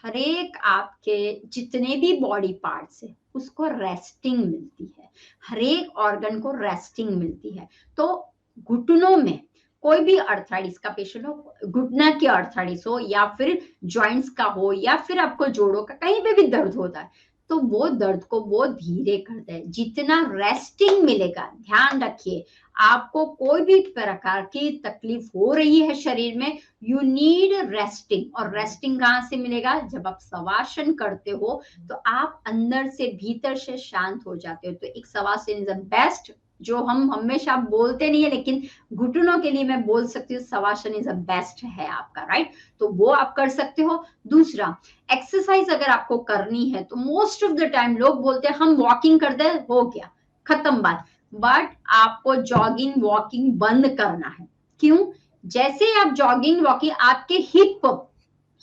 हर एक आपके जितने भी बॉडी पार्ट्स है उसको रेस्टिंग मिलती है, हर एक ऑर्गन को रेस्टिंग मिलती है। तो घुटनों में कोई भी अर्थराइटिस का पेशेंट हो, घुटना की अर्थराइटिस हो या फिर जॉइंट्स का हो या फिर आपको जोड़ों का कहीं पे भी दर्द होता है तो वो दर्द को वो धीरे करता है, जितना रेस्टिंग मिलेगा, ध्यान रखिए आपको कोई भी प्रकार की तकलीफ हो रही है शरीर में, यू नीड रेस्टिंग, और रेस्टिंग कहाँ से मिलेगा, जब आप शवासन करते हो तो आप अंदर से भीतर से शांत हो जाते हो। तो एक शवासन इज द बेस्ट, जो हम हमेशा बोलते नहीं है लेकिन घुटनों के लिए मैं बोल सकती हूँ, शवासन इज द बेस्ट है आपका, राइट। तो वो आप कर सकते हो। दूसरा एक्सरसाइज अगर आपको करनी है तो मोस्ट ऑफ द टाइम लोग बोलते हैं हम वॉकिंग करते हैं, हो गया खत्म बात, बट आपको जॉगिंग वॉकिंग बंद करना है। क्यों, जैसे आप जॉगिंग वॉकिंग, आपके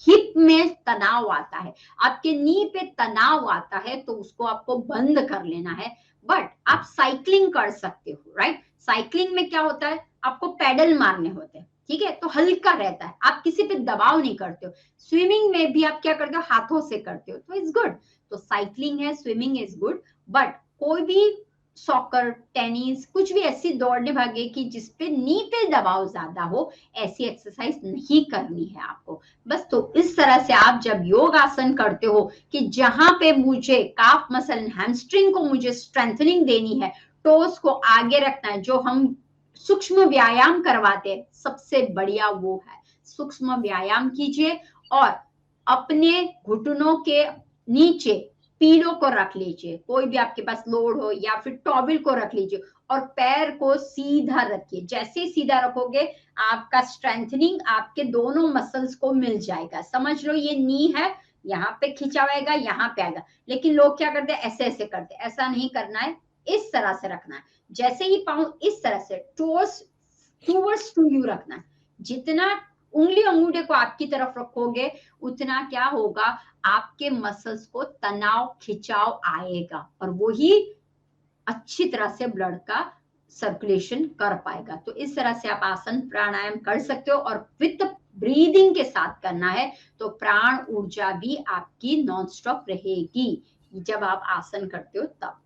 हिप में तनाव आता है, आपके नी पे तनाव आता है तो उसको आपको बंद कर लेना है। बट आप साइकिलिंग कर सकते हो, राइट। साइकिलिंग में क्या होता है, आपको पैडल मारने होते हैं, ठीक है, तो हल्का रहता है, आप किसी पे दबाव नहीं करते हो। स्विमिंग में भी आप क्या करते हो, हाथों से करते हो, तो इट्स गुड। तो साइकिलिंग है, स्विमिंग इज गुड, बट कोई भी सॉकर, टेनिस, कुछ भी ऐसी दौड़ने भागे कि जिसपे नी पे दबाव ज्यादा हो, ऐसी एक्सरसाइज नहीं करनी है आपको। बस तो इस तरह से आप जब योग आसन करते हो कि जहां पे मुझे काफ मसल, हैमस्ट्रिंग को मुझे स्ट्रेंथनिंग देनी है, टोस को आगे रखना है, जो हम सूक्ष्म व्यायाम करवाते हैं सबसे बढ़िया वो है, सूक्ष्म व्यायाम कीजिए और अपने घुटनों के नीचे पीलो को रख लीजिए, कोई भी आपके पास लोड हो, या फिर टॉबिल को रख लीजिए और पैर को सीधा रखिए। जैसे ही सीधा रखोगे आपका स्ट्रेंथनिंग आपके दोनों मसल्स को मिल जाएगा। समझ लो ये नी है, यहाँ पे खिंचा हुआ यहाँ पे आएगा, लेकिन लोग क्या करते हैं, ऐसे ऐसे करते हैं, ऐसा नहीं करना है, इस तरह से रखना है। जैसे ही पाँव इस तरह से टूवर्ड्स टू यू रखना है, जितना उंगली अंगूठे को आपकी तरफ रखोगे उतना क्या होगा, आपके मसल्स को तनाव खिंचाव आएगा और वो ही अच्छी तरह से ब्लड का सर्कुलेशन कर पाएगा। तो इस तरह से आप आसन प्राणायाम कर सकते हो और विथ ब्रीदिंग के साथ करना है तो प्राण ऊर्जा भी आपकी नॉन स्टॉप रहेगी जब आप आसन करते हो तब।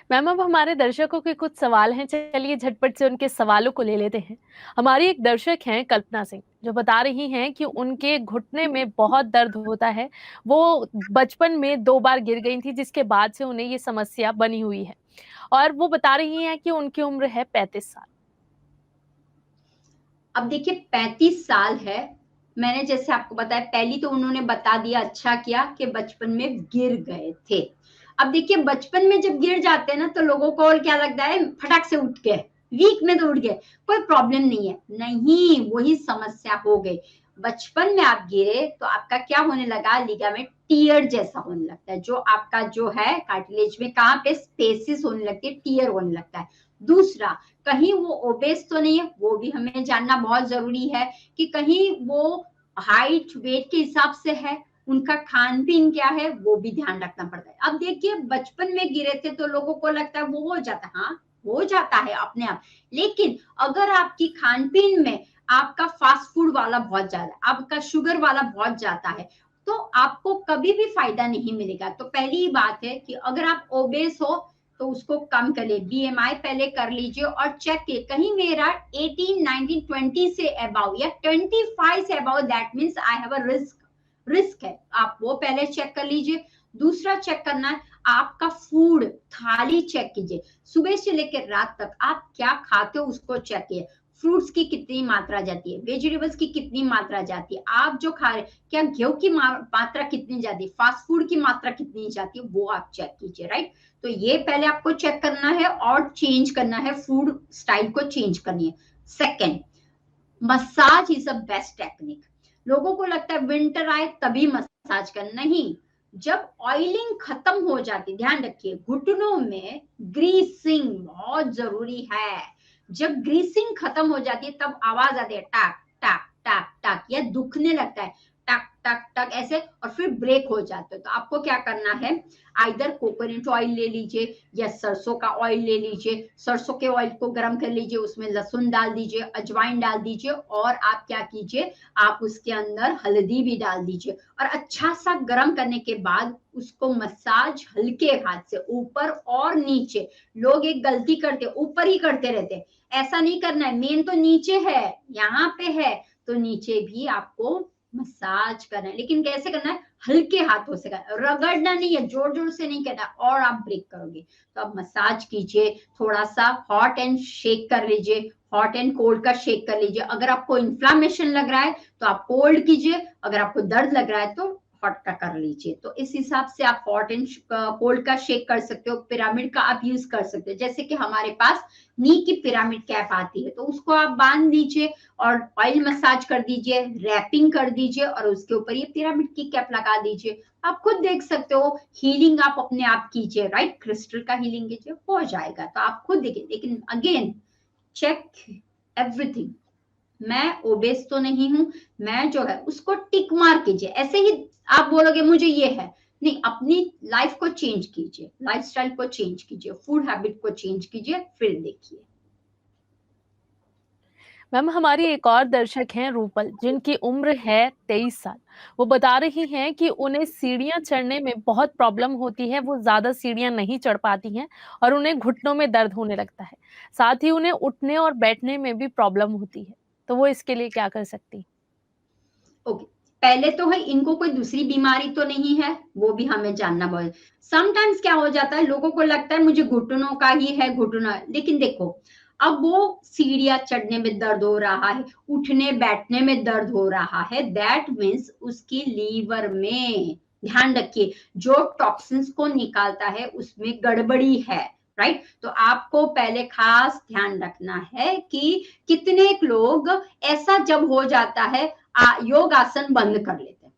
मैम अब हमारे दर्शकों के कुछ सवाल हैं, चलिए झटपट से उनके सवालों को ले लेते हैं। हमारी एक दर्शक हैं कल्पना सिंह, जो बता रही हैं कि उनके घुटने में बहुत दर्द होता है, वो बचपन में 2 बार गिर गई थी जिसके बाद से उन्हें ये समस्या बनी हुई है और वो बता रही हैं कि उनकी उम्र है 35 साल। अब देखिए 35 साल है, मैंने जैसे आपको बताया, पहली तो उन्होंने बता दिया, अच्छा किया कि बचपन में गिर गए थे। अब देखिए बचपन में जब गिर जाते हैं ना तो लोगों को और क्या लगता है, फटाक से उठ गए, वीक में तो उठ गए, कोई प्रॉब्लम नहीं है, नहीं, वही समस्या हो गई। बचपन में आप गिरे तो आपका क्या होने लगा, लिगामेंट टीयर जैसा होने लगता है, जो आपका जो है कार्टिलेज में कहाँ पे स्पेसिस होने लगती है, टीयर होने लगता है। दूसरा, कहीं वो ओबेस तो नहीं है, वो भी हमें जानना बहुत जरूरी है कि कहीं वो हाइट वेट के हिसाब से है, उनका खान पीन क्या है वो भी ध्यान रखना पड़ता है। अब देखिए बचपन में गिरे थे तो लोगों को लगता है वो हो जाता है, हाँ हो जाता है अपने आप, लेकिन अगर आपकी खान पीन में आपका फास्ट फूड वाला बहुत ज्यादा, आपका शुगर वाला बहुत ज्यादा है, तो आपको कभी भी फायदा नहीं मिलेगा। तो पहली बात है कि अगर आप ओबेस हो तो उसको कम कर ले, बीएमआई पहले कर लीजिए और चेक किए कहीं मेरा 18 19 20 से अबाउ या 25 से about, that means I have a risk है, आप वो पहले चेक कर लीजिए। दूसरा चेक करना है आपका फूड थाली चेक कीजिए, सुबह से लेकर रात तक आप क्या खाते हो उसको चेक कीजिए, फ्रूट्स की कितनी मात्रा जाती है, वेजिटेबल्स की कितनी मात्रा जाती है, आप जो खा रहे क्या गेहूं की मात्रा कितनी जाती है, फास्ट फूड की मात्रा कितनी जाती है, वो आप चेक कीजिए, राइट। तो ये पहले आपको चेक करना है और चेंज करना है, फूड स्टाइल को चेंज करनी है। Second, massage is a best technique. लोगों को लगता है विंटर आए तभी मसाज कर, नहीं, जब ऑयलिंग खत्म हो जाती, ध्यान रखिए घुटनों में ग्रीसिंग बहुत जरूरी है। जब ग्रीसिंग खत्म हो जाती है तब आवाज आती है टक टक टक टक, या दुखने लगता है टक टक टक ऐसे, और फिर ब्रेक हो जाते हो। तो आपको क्या करना है, आइदर कोकोनट ऑयल ले लीजिए या सरसों का ऑयल ले लीजिए, सरसों के ऑयल को गर्म कर लीजिए, उसमें लहसुन डाल दीजिए, अजवाइन डाल दीजिए, और आप क्या कीजिए, आप उसके अंदर हल्दी भी डाल दीजिए, और अच्छा सा गर्म करने के बाद उसको मसाज हल्के हाथ से ऊपर और नीचे। लोग एक गलती करते, ऊपर ही करते रहते, ऐसा नहीं करना है, मेन तो नीचे है, यहाँ पे है तो नीचे भी आपको मसाज करना है, लेकिन कैसे करना है, हल्के हाथों से करना, रगड़ना नहीं है, जोर जोर से नहीं करना, और आप ब्रेक करोगे। तो आप मसाज कीजिए, थोड़ा सा हॉट एंड शेक कर लीजिए, हॉट एंड कोल्ड का शेक कर लीजिए। अगर आपको इन्फ्लामेशन लग रहा है तो आप कोल्ड कीजिए, अगर आपको दर्द लग रहा है तो हॉट का कर लीजिए। तो इस हिसाब से आप हॉट एंड कोल्ड का शेक कर सकते हो, पिरामिड का आप यूज कर सकते हो, जैसे कि हमारे पास नी की पिरामिड कैप आती है तो उसको आप बांध दीजिए और ऑयल मसाज कर दीजिए, रैपिंग कर दीजिए, और उसके ऊपर ये पिरामिड की कैप लगा दीजिए। आप खुद देख सकते हो, हीलिंग आप अपने आप कीजिए, राइट, क्रिस्टल का हीलिंग कीजिए, हो जाएगा। तो आप खुद देखिए, लेकिन अगेन चेक एवरीथिंग। मैं ओबेस तो नहीं हूं, मैं जो है उसको टिक मार कीजिए। ऐसे ही आप बोलोगे मुझे ये है, नहीं, अपनी लाइफ को चेंज कीजिए, लाइफस्टाइल को चेंज कीजिए, फूड हैबिट को चेंज कीजिए, फिर देखिए। मैम हमारी एक और दर्शक हैं रूपल, जिनकी उम्र है 23 साल। वो बता रही हैं कि उन्हें सीढ़ियां चढ़ने में बहुत प्रॉब्लम होती है, वो ज्यादा सीढ़ियां नहीं चढ़ पाती हैं और उन्हें घुटनों में दर्द होने लगता है। साथ ही उन्हें उठने और बैठने में भी प्रॉब्लम होती है, तो वो इसके लिए क्या कर सकती हैं? ओके, पहले तो है इनको कोई दूसरी बीमारी तो नहीं है, वो भी हमें जानना बहुत। समटाइम्स क्या हो जाता है, लोगों को लगता है मुझे घुटनों का ही है, घुटना, लेकिन देखो अब वो सीढ़ियां चढ़ने में दर्द हो रहा है, उठने बैठने में दर्द हो रहा है, दैट मीन्स उसकी लीवर में, ध्यान रखिए, जो टॉक्सिन्स को निकालता है उसमें गड़बड़ी है, राइट। तो आपको पहले खास ध्यान रखना है कि कितने लोग ऐसा जब हो जाता है योग आसन बंद कर लेते हैं,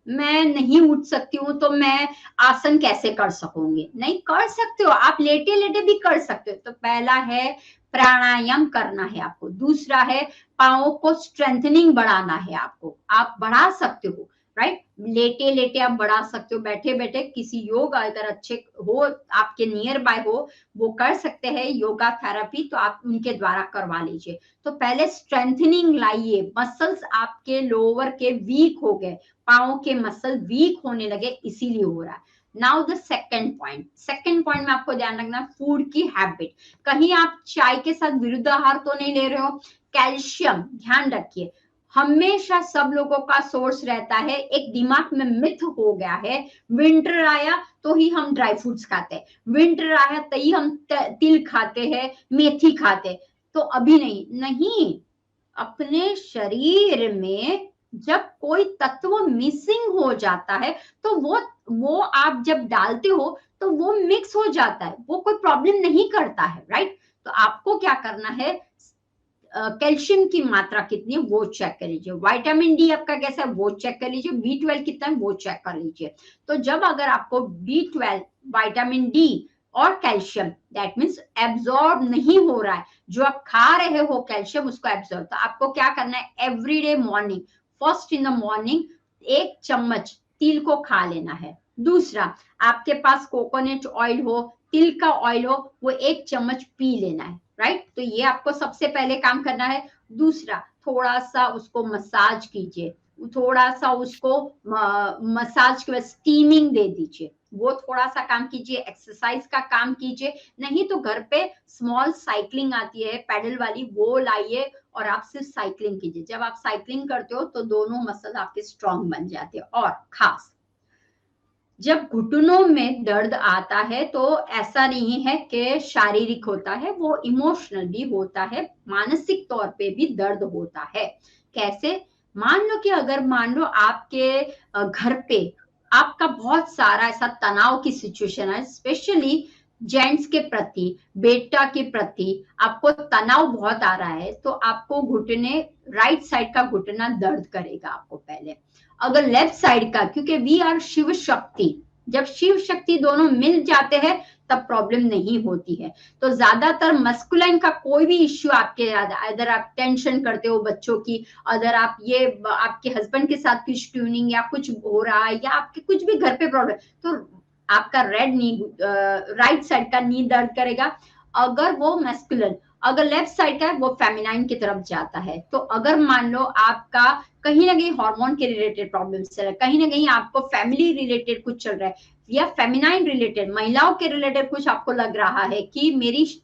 मैं नहीं उठ सकती हूँ तो मैं आसन कैसे कर सकूंगी, नहीं कर सकते हो, आप लेटे लेटे भी कर सकते हो। तो पहला है प्राणायाम करना है आपको, दूसरा है पाओ को स्ट्रेंथनिंग बढ़ाना है आपको, आप बढ़ा सकते हो, राइट, लेटे लेटे आप बढ़ा सकते हो, बैठे बैठे किसी योग अगर अच्छे हो आपके नियर बाय हो, वो कर सकते हैं योगा थेरेपी, तो आप उनके द्वारा करवा लीजिए। तो पहले स्ट्रेंथनिंग लाइए, मसल्स आपके लोअर के वीक हो गए, पाओ के मसल वीक होने लगे, इसीलिए हो रहा है। नाउ द सेकंड पॉइंट में आपको ध्यान रखना, फूड की हैबिट। कहीं आप चाय के साथ विरुद्ध आहार तो नहीं ले रहे हो। कैल्शियम ध्यान रखिए, हमेशा सब लोगों का सोर्स रहता है, एक दिमाग में मिथ हो गया है, विंटर आया तो ही हम ड्राई फ्रूट्स खाते हैं, विंटर आया तो ही हम तिल खाते हैं, मेथी खाते, तो अभी नहीं, नहीं, अपने शरीर में जब कोई तत्व मिसिंग हो जाता है तो वो आप जब डालते हो तो वो मिक्स हो जाता है, वो कोई प्रॉब्लम नहीं करता है, राइट। तो आपको क्या करना है, कैल्शियम की मात्रा कितनी है वो चेक कर लीजिए, विटामिन डी आपका कैसा है वो चेक कर लीजिए, B12 कितना है वो चेक कर लीजिए। तो जब अगर आपको B12, विटामिन डी और कैल्शियम, दैट मीन्स एब्जॉर्ब नहीं हो रहा है, जो आप खा रहे हो कैल्शियम उसको एब्जॉर्ब, तो आपको क्या करना है, everyday morning, first in the morning 1 चम्मच तिल को खा लेना है। दूसरा, आपके पास कोकोनट ऑयल हो, तिल का ऑयल हो, वो 1 चम्मच पी लेना है, राइट। तो ये आपको सबसे पहले काम करना है। दूसरा, थोड़ा सा उसको मसाज कीजिए, थोड़ा सा उसको मसाज के बाद स्टीमिंग दे दीजिए, वो थोड़ा सा काम कीजिए। एक्सरसाइज का काम कीजिए, नहीं तो घर पे स्मॉल साइकिलिंग आती है पैडल वाली, वो लाइए और आप सिर्फ साइकिलिंग कीजिए। जब आप साइकिलिंग करते हो तो दोनों मसल आपके स्ट्रांग बन जाते हैं। और खास जब घुटनों में दर्द आता है तो ऐसा नहीं है कि शारीरिक होता है, वो इमोशनल भी होता है, मानसिक तौर पे भी दर्द होता है। कैसे? मान लो कि अगर मान लो आपके घर पे आपका बहुत सारा ऐसा तनाव की सिचुएशन है, स्पेशली जेंट्स के प्रति, बेटा के प्रति आपको तनाव बहुत आ रहा है, तो आपको घुटने, राइट साइड का घुटना दर्द करेगा आपको पहले। अगर लेफ्ट साइड का, क्योंकि वी आर शिव शक्ति, जब शिव शक्ति दोनों मिल जाते हैं तब प्रॉब्लम नहीं होती है। तो ज्यादातर मस्कुलाइन का कोई भी इश्यू आपके, अगर आप टेंशन करते हो बच्चों की, अगर आप ये आपके हस्बैंड के साथ कुछ ट्यूनिंग या कुछ हो रहा है, या आपके कुछ भी घर पे प्रॉब्लम, तो आपका रेड नी, राइट साइड का नी दर्द करेगा। अगर वो मैस्कुलिन, अगर लेफ्ट साइड का है वो फेमिनाइन की तरफ जाता है। तो अगर मान लो आपका कहीं ना कहीं हार्मोन के रिलेटेड प्रॉब्लम चल रहा है, कहीं ना कहीं आपको फैमिली रिलेटेड कुछ चल रहा है, या फेमिनाइन रिलेटेड, महिलाओं के रिलेटेड कुछ आपको लग रहा है कि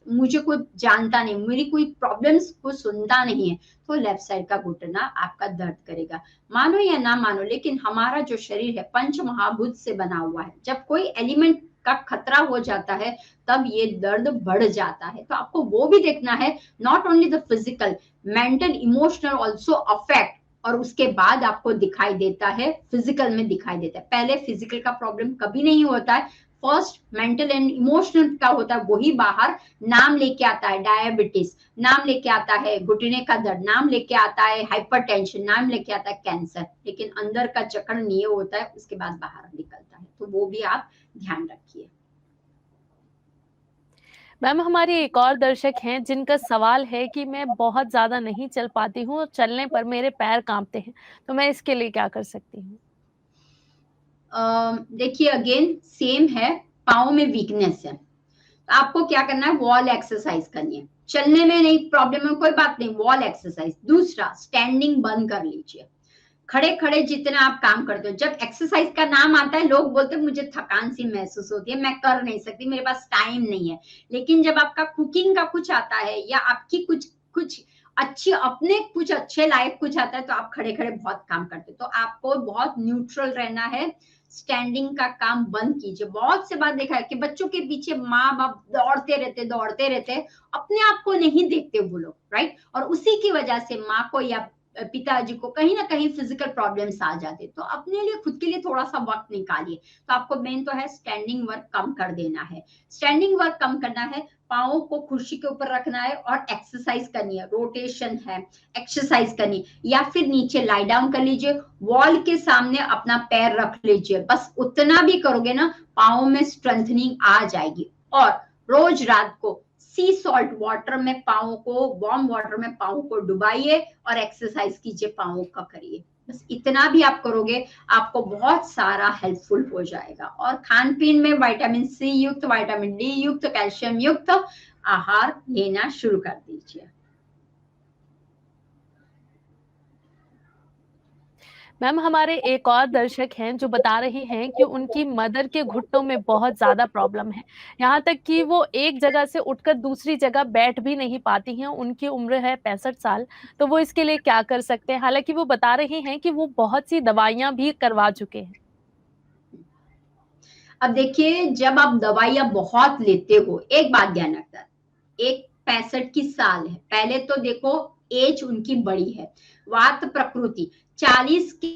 मुझे कोई जानता नहीं, मेरी कोई प्रॉब्लम्स को सुनता नहीं है, तो लेफ्ट साइड का घुटना आपका दर्द करेगा। मानो या ना मानो, लेकिन हमारा जो शरीर है पंच महाभूत से बना हुआ है। जब कोई एलिमेंट का खतरा हो जाता है तब ये दर्द बढ़ जाता है। तो आपको वो भी देखना है, not only the physical, mental emotional also affect, और उसके बाद आपको दिखाई देता है, फिजिकल में दिखाई देता है। पहले फिजिकल का प्रॉब्लम कभी नहीं होता है, फर्स्ट मेंटल एंड इमोशनल का होता है, वही बाहर नाम लेके आता है। डायबिटीज नाम लेके आता है, घुटने का दर्द नाम लेके आता है, हाइपरटेंशन नाम लेके आता है, कैंसर, लेकिन अंदर का चक्र नहीं होता है, उसके बाद बाहर निकलता है। तो वो भी आप ध्यान रखिए। मैम, हमारी एक और दर्शक हैं जिनका सवाल है कि मैं बहुत ज्यादा नहीं चल पाती हूँ और चलने पर मेरे पैर कांपते हैं, तो मैं इसके लिए क्या कर सकती हूँ? देखिए अगेन सेम है, पाँव में वीकनेस है, आपको क्या करना है, वॉल एक्सरसाइज करनी है। चलने में नहीं प्रॉब्लम है, कोई बात नहीं, वॉल एक्सरसाइज। दूसरा, स्टैंडिंग बंद कर लीजिए। खड़े खड़े जितना आप काम करते हो, जब एक्सरसाइज का नाम आता है लोग बोलते हैं मुझे थकान सी महसूस होती है, मैं कर नहीं सकती, मेरे पास टाइम नहीं है। लेकिन जब आपका कुकिंग का कुछ आता है, या आपकी कुछ कुछ अच्छी अपने कुछ अच्छे लाइफ कुछ आता है, तो आप खड़े खड़े बहुत काम करते हो। तो आपको बहुत न्यूट्रल रहना है, स्टैंडिंग का काम बंद कीजिए। बहुत से बार देखा है कि बच्चों के पीछे माँ बाप दौड़ते रहते, अपने आप को नहीं देखते वो लोग, राइट। और उसी की वजह से माँ को या पिताजी को कहीं ना कहीं फिजिकल प्रॉब्लम्स आ जाते। तो अपने लिए, खुद के लिए थोड़ा सा वक्त निकालिए। तो आपको मेन तो है स्टैंडिंग वर्क कम कर देना है। स्टैंडिंग वर्क कम करना है, पाँव को कुर्सी के ऊपर रखना है और एक्सरसाइज करनी है, रोटेशन है, एक्सरसाइज करनी, या फिर नीचे लाई डाउन कर लीजिए, वॉल के सामने अपना पैर रख लीजिए। बस उतना भी करोगे ना, पाँव में स्ट्रेंथनिंग आ जाएगी। और रोज रात को सी सॉल्ट वाटर में पाँव को, वार्म वाटर में पाँव को डुबाइए और एक्सरसाइज कीजिए, पाँव का करिए। बस इतना भी आप करोगे, आपको बहुत सारा हेल्पफुल हो जाएगा। और खान पीन में विटामिन सी युक्त, विटामिन डी युक्त, कैल्शियम युक्त आहार लेना शुरू कर दीजिए। मैम, हमारे एक और दर्शक हैं जो बता रही हैं कि उनकी मदर के घुटनों में बहुत ज्यादा प्रॉब्लम है, यहाँ तक कि वो एक जगह से उठकर दूसरी जगह बैठ भी नहीं पाती हैं। उनकी उम्र है 65 साल, तो वो इसके लिए क्या कर सकते हैं? हालांकि वो बता रही हैं कि वो बहुत सी दवाइयां भी करवा चुके हैं। अब देखिए, जब आप दवाइयां बहुत लेते हो, एक बात ध्यान रखना, एक 65 की साल है, पहले तो देखो एज उनकी बड़ी है, वात प्रकृति 40 की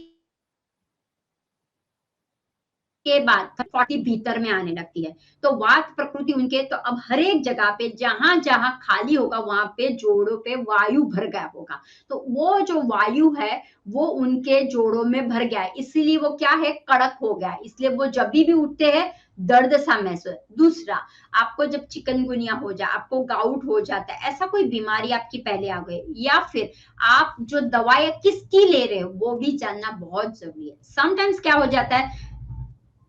के बाद 40 भीतर में आने लगती है। तो वात प्रकृति उनके, तो अब हर एक जगह पे जहां जहां खाली होगा वहां पे जोड़ों पे वायु भर गया होगा। तो वो जो वायु है वो उनके जोड़ों में भर गया है, इसीलिए वो क्या है, कड़क हो गया है। इसलिए वो जब भी उठते हैं दर्द सा महसूस। दूसरा, आपको जब चिकनगुनिया हो जाए, आपको गाउट हो जाता है, ऐसा कोई बीमारी आपकी पहले आ गई, या फिर आप जो दवाई किसकी ले रहे हो वो भी जानना बहुत जरूरी है। समटाइम्स क्या हो जाता है,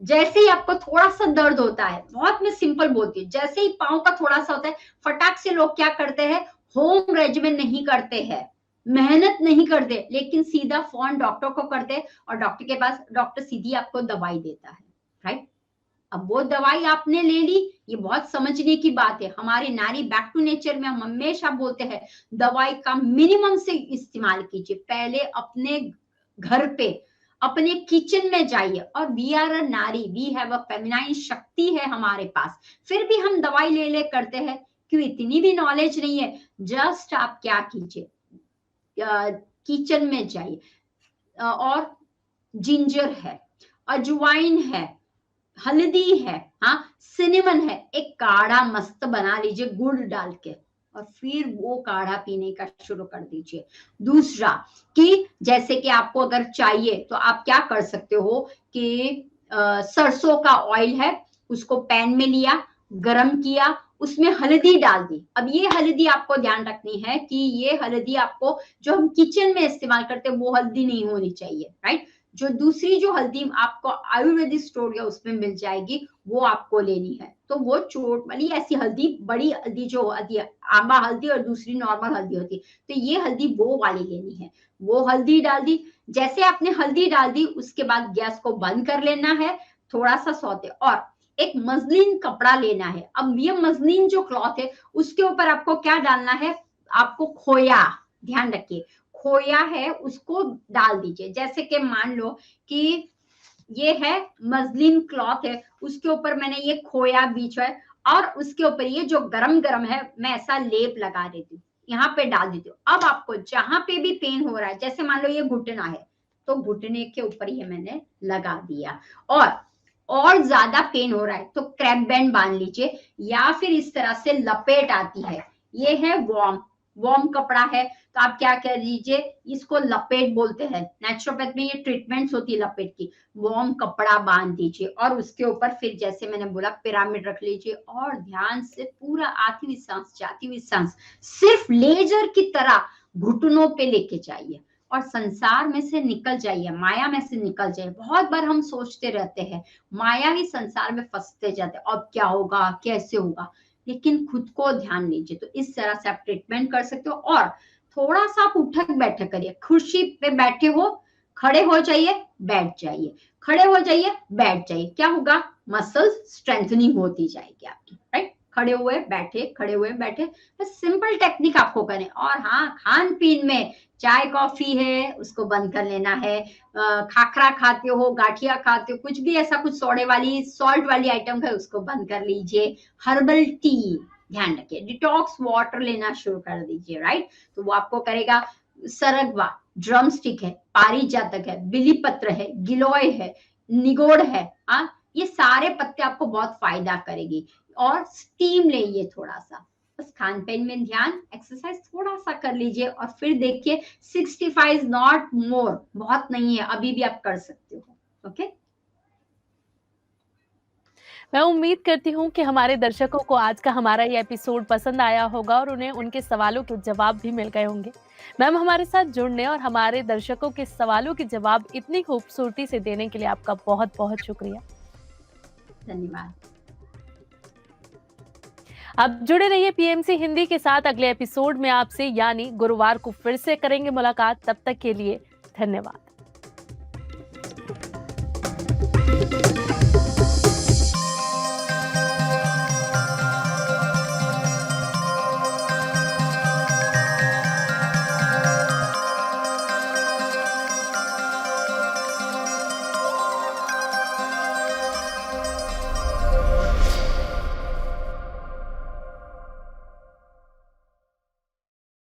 जैसे ही आपको थोड़ा सा दर्द होता है, बहुत मैं सिंपल बोलती हूँ, जैसे ही पाँव का थोड़ा सा होता है, फटाक से लोग क्या करते हैं, होम रेजिमेंट नहीं करते हैं, मेहनत नहीं करते, लेकिन सीधा फोन डॉक्टर को करते हैं और डॉक्टर के पास, डॉक्टर सीधी आपको दवाई देता है, राइट। अब वो दवाई आपने ले ली, ये बहुत समझने की बात है। हमारे नारी बैक टू नेचर में हम हमेशा बोलते हैं दवाई का मिनिमम से इस्तेमाल कीजिए। पहले अपने घर पे, अपने किचन में जाइए, और वी आर अ नारी, वी हैव अ फेमिनाइन शक्ति है हमारे पास, फिर भी हम दवाई ले ले करते हैं क्यों? इतनी भी नॉलेज नहीं है। जस्ट आप क्या कीजिए, किचन में जाइए, और जिंजर है, अजवाइन है, हल्दी है, हाँ, सिनेमन है, एक काढ़ा मस्त बना लीजिए गुड़ डाल के, और फिर वो काढ़ा पीने का शुरू कर दीजिए। दूसरा, कि जैसे कि आपको अगर चाहिए तो आप क्या कर सकते हो कि सरसों का ऑयल है, उसको पैन में लिया, गरम किया, उसमें हल्दी डाल दी। अब ये हल्दी आपको ध्यान रखनी है कि ये हल्दी आपको, जो हम किचन में इस्तेमाल करते हैं वो हल्दी नहीं होनी चाहिए, राइट। जो दूसरी जो हल्दी आपको आयुर्वेदिक स्टोर या उसमें मिल जाएगी वो आपको लेनी है। तो वो चोट वाली ऐसी हल्दी, बड़ी हल्दी जो होती है, आंबा हल्दी और दूसरी नॉर्मल हल्दी होती है, तो ये हल्दी वो वाली लेनी है। वो हल्दी डाल दी, जैसे आपने हल्दी डाल दी उसके बाद गैस को बंद कर लेना है, थोड़ा सा सौते, और एक मसलिन कपड़ा लेना है। अब ये मसलिन जो क्लॉथ है उसके ऊपर आपको क्या डालना है, आपको खोया, ध्यान रखिए, खोया है उसको डाल दीजिए। जैसे कि मान लो कि ये है मसलिन क्लॉथ है, उसके ऊपर मैंने ये खोया बीच है, और उसके ऊपर ये जो गरम गरम है मैं ऐसा लेप लगा देती हूँ, यहाँ पे डाल देती हूँ। अब आपको जहां पे भी पेन हो रहा है, जैसे मान लो ये घुटना है तो घुटने के ऊपर ये मैंने लगा दिया, और ज्यादा पेन हो रहा है तो क्रैप बैंड बांध लीजिए, या फिर इस तरह से लपेट आती है, ये है वार्म कपड़ा है, तो आप क्या कर लीजिए, इसको लपेट बोलते हैं, नेचुरोपैथ में ये ट्रीटमेंट्स होती है लपेट की। वार्म कपड़ा बांध दीजिए और उसके ऊपर फिर जैसे मैंने बोला पिरामिड रख लीजिए, और ध्यान से पूरा आती हुई सांस जाती हुई सांस सिर्फ लेजर की तरह घुटनों पे लेके जाइए, और संसार में से निकल जाइए, माया में से निकल जाइए। बहुत बार हम सोचते रहते हैं, माया ही संसार में फंसते जाते, अब क्या होगा, कैसे होगा, लेकिन खुद को ध्यान लीजिए। तो इस तरह से आप ट्रीटमेंट कर सकते हो। और थोड़ा सा आप उठक बैठक करिए, कुर्सी पे बैठे हो, खड़े हो जाइए, बैठ जाइए, खड़े हो जाइए, बैठ जाइए, क्या होगा, मसल स्ट्रेंथनिंग होती जाएगी आपकी, राइट। खड़े हुए बैठे, खड़े हुए बैठे, बस सिंपल टेक्निक आपको करें। और हाँ, खान पीन में चाय कॉफी है उसको बंद कर लेना है, खाखरा खाते हो, गाठिया खाते हो, कुछ भी ऐसा कुछ सोडे वाली, सॉल्ट वाली आइटम है उसको बंद कर लीजिए। हर्बल टी, ध्यान रखिए, डिटॉक्स वाटर लेना शुरू कर दीजिए, राइट। तो वो आपको करेगा। सरगवा, ड्रम स्टिक है, पारिजातक है, बिली पत्र है, गिलोय है, निगोड़ है, ये सारे पत्ते आपको बहुत फायदा करेगी। और स्टीम लेइए थोड़ा सा, बस खान पान में ध्यान, एक्सरसाइज थोड़ा सा कर लीजिए, और फिर देखिए 65 इज नॉट मोर, बहुत नहीं है, अभी भी आप कर सकते हो। ओके, मैं उम्मीद करती हूँ कि हमारे दर्शकों को आज का हमारा ये एपिसोड पसंद आया होगा और उन्हें उनके सवालों के जवाब भी मिल गए होंगे। मैम, हमारे साथ जुड़ने और हमारे दर्शकों के सवालों के जवाब इतनी खूबसूरती से देने के लिए आपका बहुत बहुत शुक्रिया। धन्यवाद। आप जुड़े रहिए पीएमसी हिंदी के साथ। अगले एपिसोड में आपसे यानी गुरुवार को फिर से करेंगे मुलाकात। तब तक के लिए धन्यवाद।